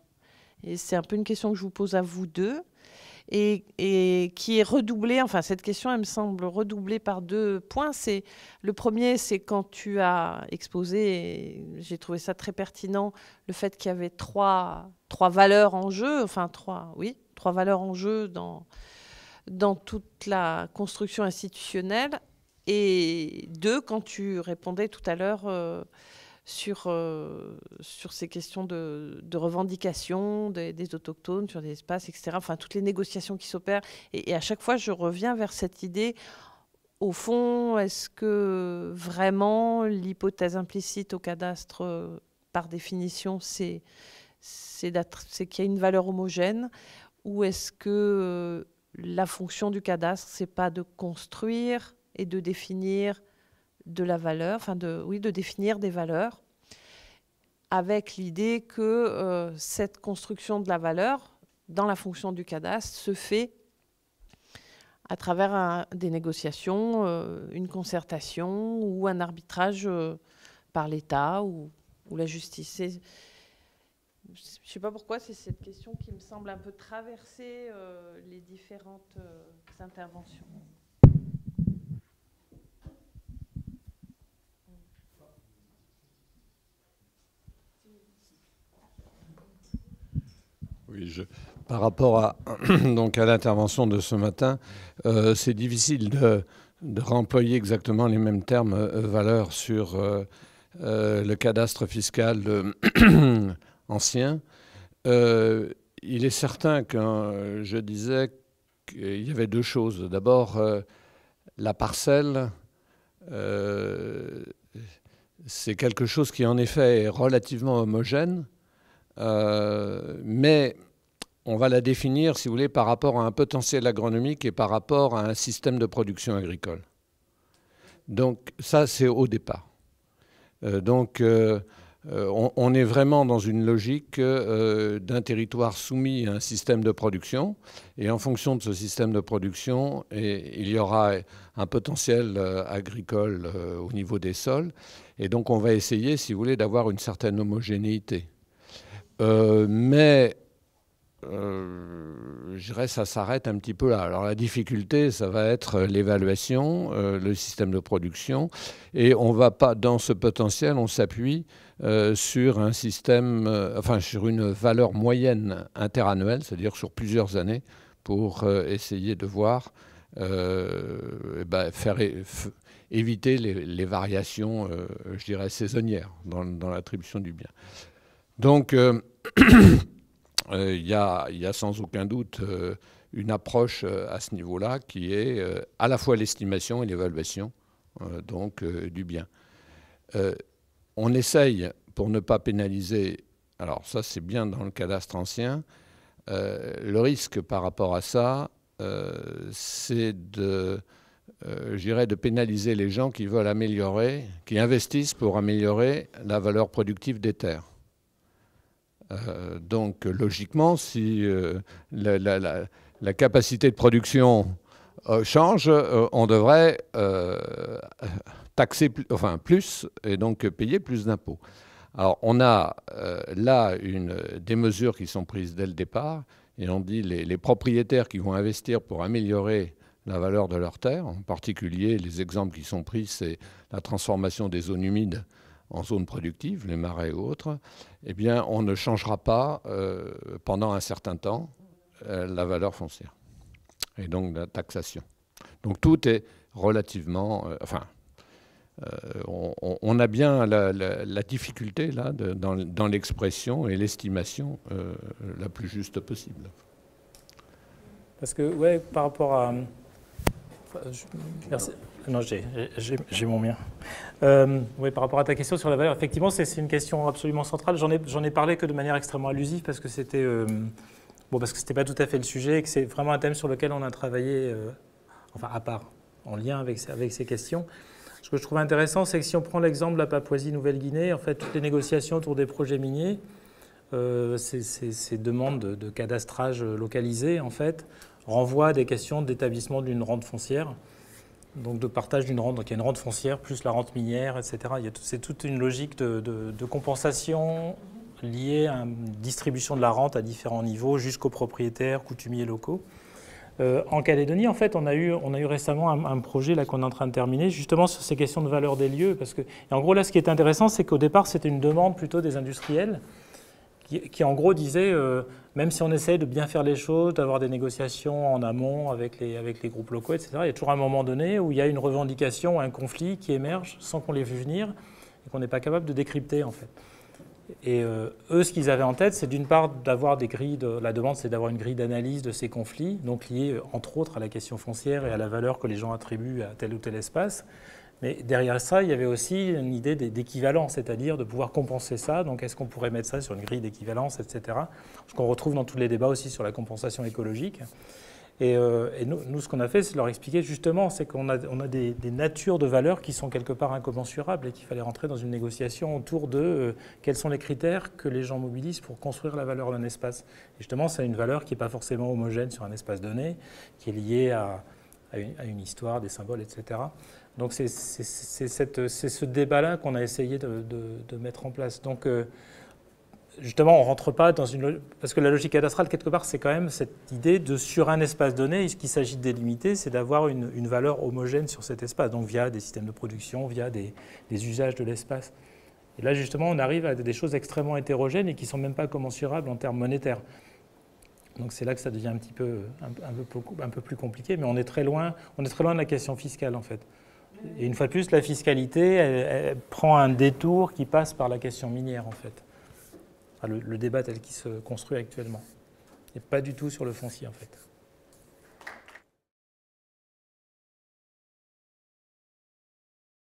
Et c'est un peu une question que je vous pose à vous deux. Et qui est redoublée, enfin cette question, elle me semble redoublée par 2 points. Le premier, c'est quand tu as exposé, et j'ai trouvé ça très pertinent, le fait qu'il y avait trois valeurs en jeu, enfin 3 valeurs en jeu dans toute la construction institutionnelle. Et 2, quand tu répondais tout à l'heure sur ces questions de revendication des autochtones sur des espaces, etc. Enfin, toutes les négociations qui s'opèrent. Et à chaque fois, je reviens vers cette idée, au fond, est-ce que vraiment l'hypothèse implicite au cadastre, par définition, c'est qu'il y a une valeur homogène, ou est-ce que la fonction du cadastre, c'est pas de construire et de définir de la valeur, de définir des valeurs. avec l'idée que cette construction de la valeur dans la fonction du cadastre se fait à travers des négociations, une concertation ou un arbitrage par l'État ou la justice. Je ne sais pas pourquoi, c'est cette question qui me semble un peu traverser les différentes interventions. Oui, par rapport à, donc à l'intervention de ce matin, c'est difficile de remployer exactement les mêmes termes valeurs sur le cadastre fiscal ancien. Il est certain que je disais qu'il y avait deux choses. D'abord, la parcelle, c'est quelque chose qui en effet est relativement homogène, mais on va la définir, si vous voulez, par rapport à un potentiel agronomique et par rapport à un système de production agricole. Donc ça, c'est au départ. On est vraiment dans une logique d'un territoire soumis à un système de production. Et en fonction de ce système de production, il y aura un potentiel agricole au niveau des sols. Et donc on va essayer, si vous voulez, d'avoir une certaine homogénéité. Mais je dirais ça s'arrête un petit peu là. Alors la difficulté, ça va être l'évaluation, le système de production. Et on va pas, dans ce potentiel, on s'appuie sur un système, sur une valeur moyenne interannuelle, c'est-à-dire sur plusieurs années, pour essayer de voir, éviter les variations, je dirais, saisonnières dans l'attribution du bien. Donc, il y a sans aucun doute une approche à ce niveau-là qui est à la fois l'estimation et l'évaluation du bien. On essaye, pour ne pas pénaliser, alors ça c'est bien dans le cadastre ancien, le risque par rapport à ça, c'est de pénaliser les gens qui veulent améliorer, qui investissent pour améliorer la valeur productive des terres. Donc logiquement, si la capacité de production change, on devrait taxer plus et donc payer plus d'impôts. Alors on a là des mesures qui sont prises dès le départ et on dit les propriétaires qui vont investir pour améliorer la valeur de leurs terres, en particulier les exemples qui sont pris, c'est la transformation des zones humides en zones productives, les marais et autres, eh bien, on ne changera pas pendant un certain temps la valeur foncière et donc la taxation. Donc tout est relativement... on a bien la difficulté là, dans l'expression et l'estimation la plus juste possible. Parce que, ouais, par rapport à... Merci. Non, j'ai mon mien. Oui, par rapport à ta question sur la valeur, effectivement, c'est une question absolument centrale. J'en ai parlé que de manière extrêmement allusive parce que c'était pas tout à fait le sujet et que c'est vraiment un thème sur lequel on a travaillé, à part, en lien avec ces questions. Ce que je trouve intéressant, c'est que si on prend l'exemple de la Papouasie-Nouvelle-Guinée, en fait, toutes les négociations autour des projets miniers, ces demandes de cadastrage localisé, en fait, renvoient à des questions d'établissement d'une rente foncière. Donc de partage d'une rente, donc il y a une rente foncière plus la rente minière, etc. C'est toute une logique de compensation liée à une distribution de la rente à différents niveaux jusqu'aux propriétaires, coutumiers locaux. En Calédonie, en fait, on a eu récemment un projet là qu'on est en train de terminer, justement sur ces questions de valeur des lieux. Parce que, et en gros, là, ce qui est intéressant, c'est qu'au départ, c'était une demande plutôt des industriels qui en gros disaient, même si on essaye de bien faire les choses, d'avoir des négociations en amont avec les groupes locaux, etc., il y a toujours un moment donné où il y a une revendication, un conflit qui émerge sans qu'on l'ait vu venir et qu'on n'est pas capable de décrypter, en fait. Et eux, ce qu'ils avaient en tête, c'est d'une part d'avoir des grilles, la demande, c'est d'avoir une grille d'analyse de ces conflits, donc liée entre autres à la question foncière et à la valeur que les gens attribuent à tel ou tel espace. Mais derrière ça, il y avait aussi une idée d'équivalence, c'est-à-dire de pouvoir compenser ça. Donc est-ce qu'on pourrait mettre ça sur une grille d'équivalence, etc. Ce qu'on retrouve dans tous les débats aussi sur la compensation écologique. Et nous, ce qu'on a fait, c'est leur expliquer justement, c'est qu'on a des natures de valeurs qui sont quelque part incommensurables et qu'il fallait rentrer dans une négociation autour de quels sont les critères que les gens mobilisent pour construire la valeur d'un espace. Et justement, c'est une valeur qui n'est pas forcément homogène sur un espace donné, qui est liée à une histoire, des symboles, etc. Donc c'est ce débat-là qu'on a essayé de mettre en place. Donc justement, on ne rentre pas dans une... Parce que la logique cadastrale, quelque part, c'est quand même cette idée de, sur un espace donné, ce qu'il s'agit de délimiter, c'est d'avoir une valeur homogène sur cet espace, donc via des systèmes de production, via des usages de l'espace. Et là, justement, on arrive à des choses extrêmement hétérogènes et qui ne sont même pas commensurables en termes monétaires. Donc c'est là que ça devient un petit peu, un peu plus compliqué, mais on est très loin de la question fiscale, en fait. Et une fois de plus, la fiscalité, elle prend un détour qui passe par la question minière, en fait. Enfin, le débat tel qu'il se construit actuellement. Et pas du tout sur le foncier, en fait.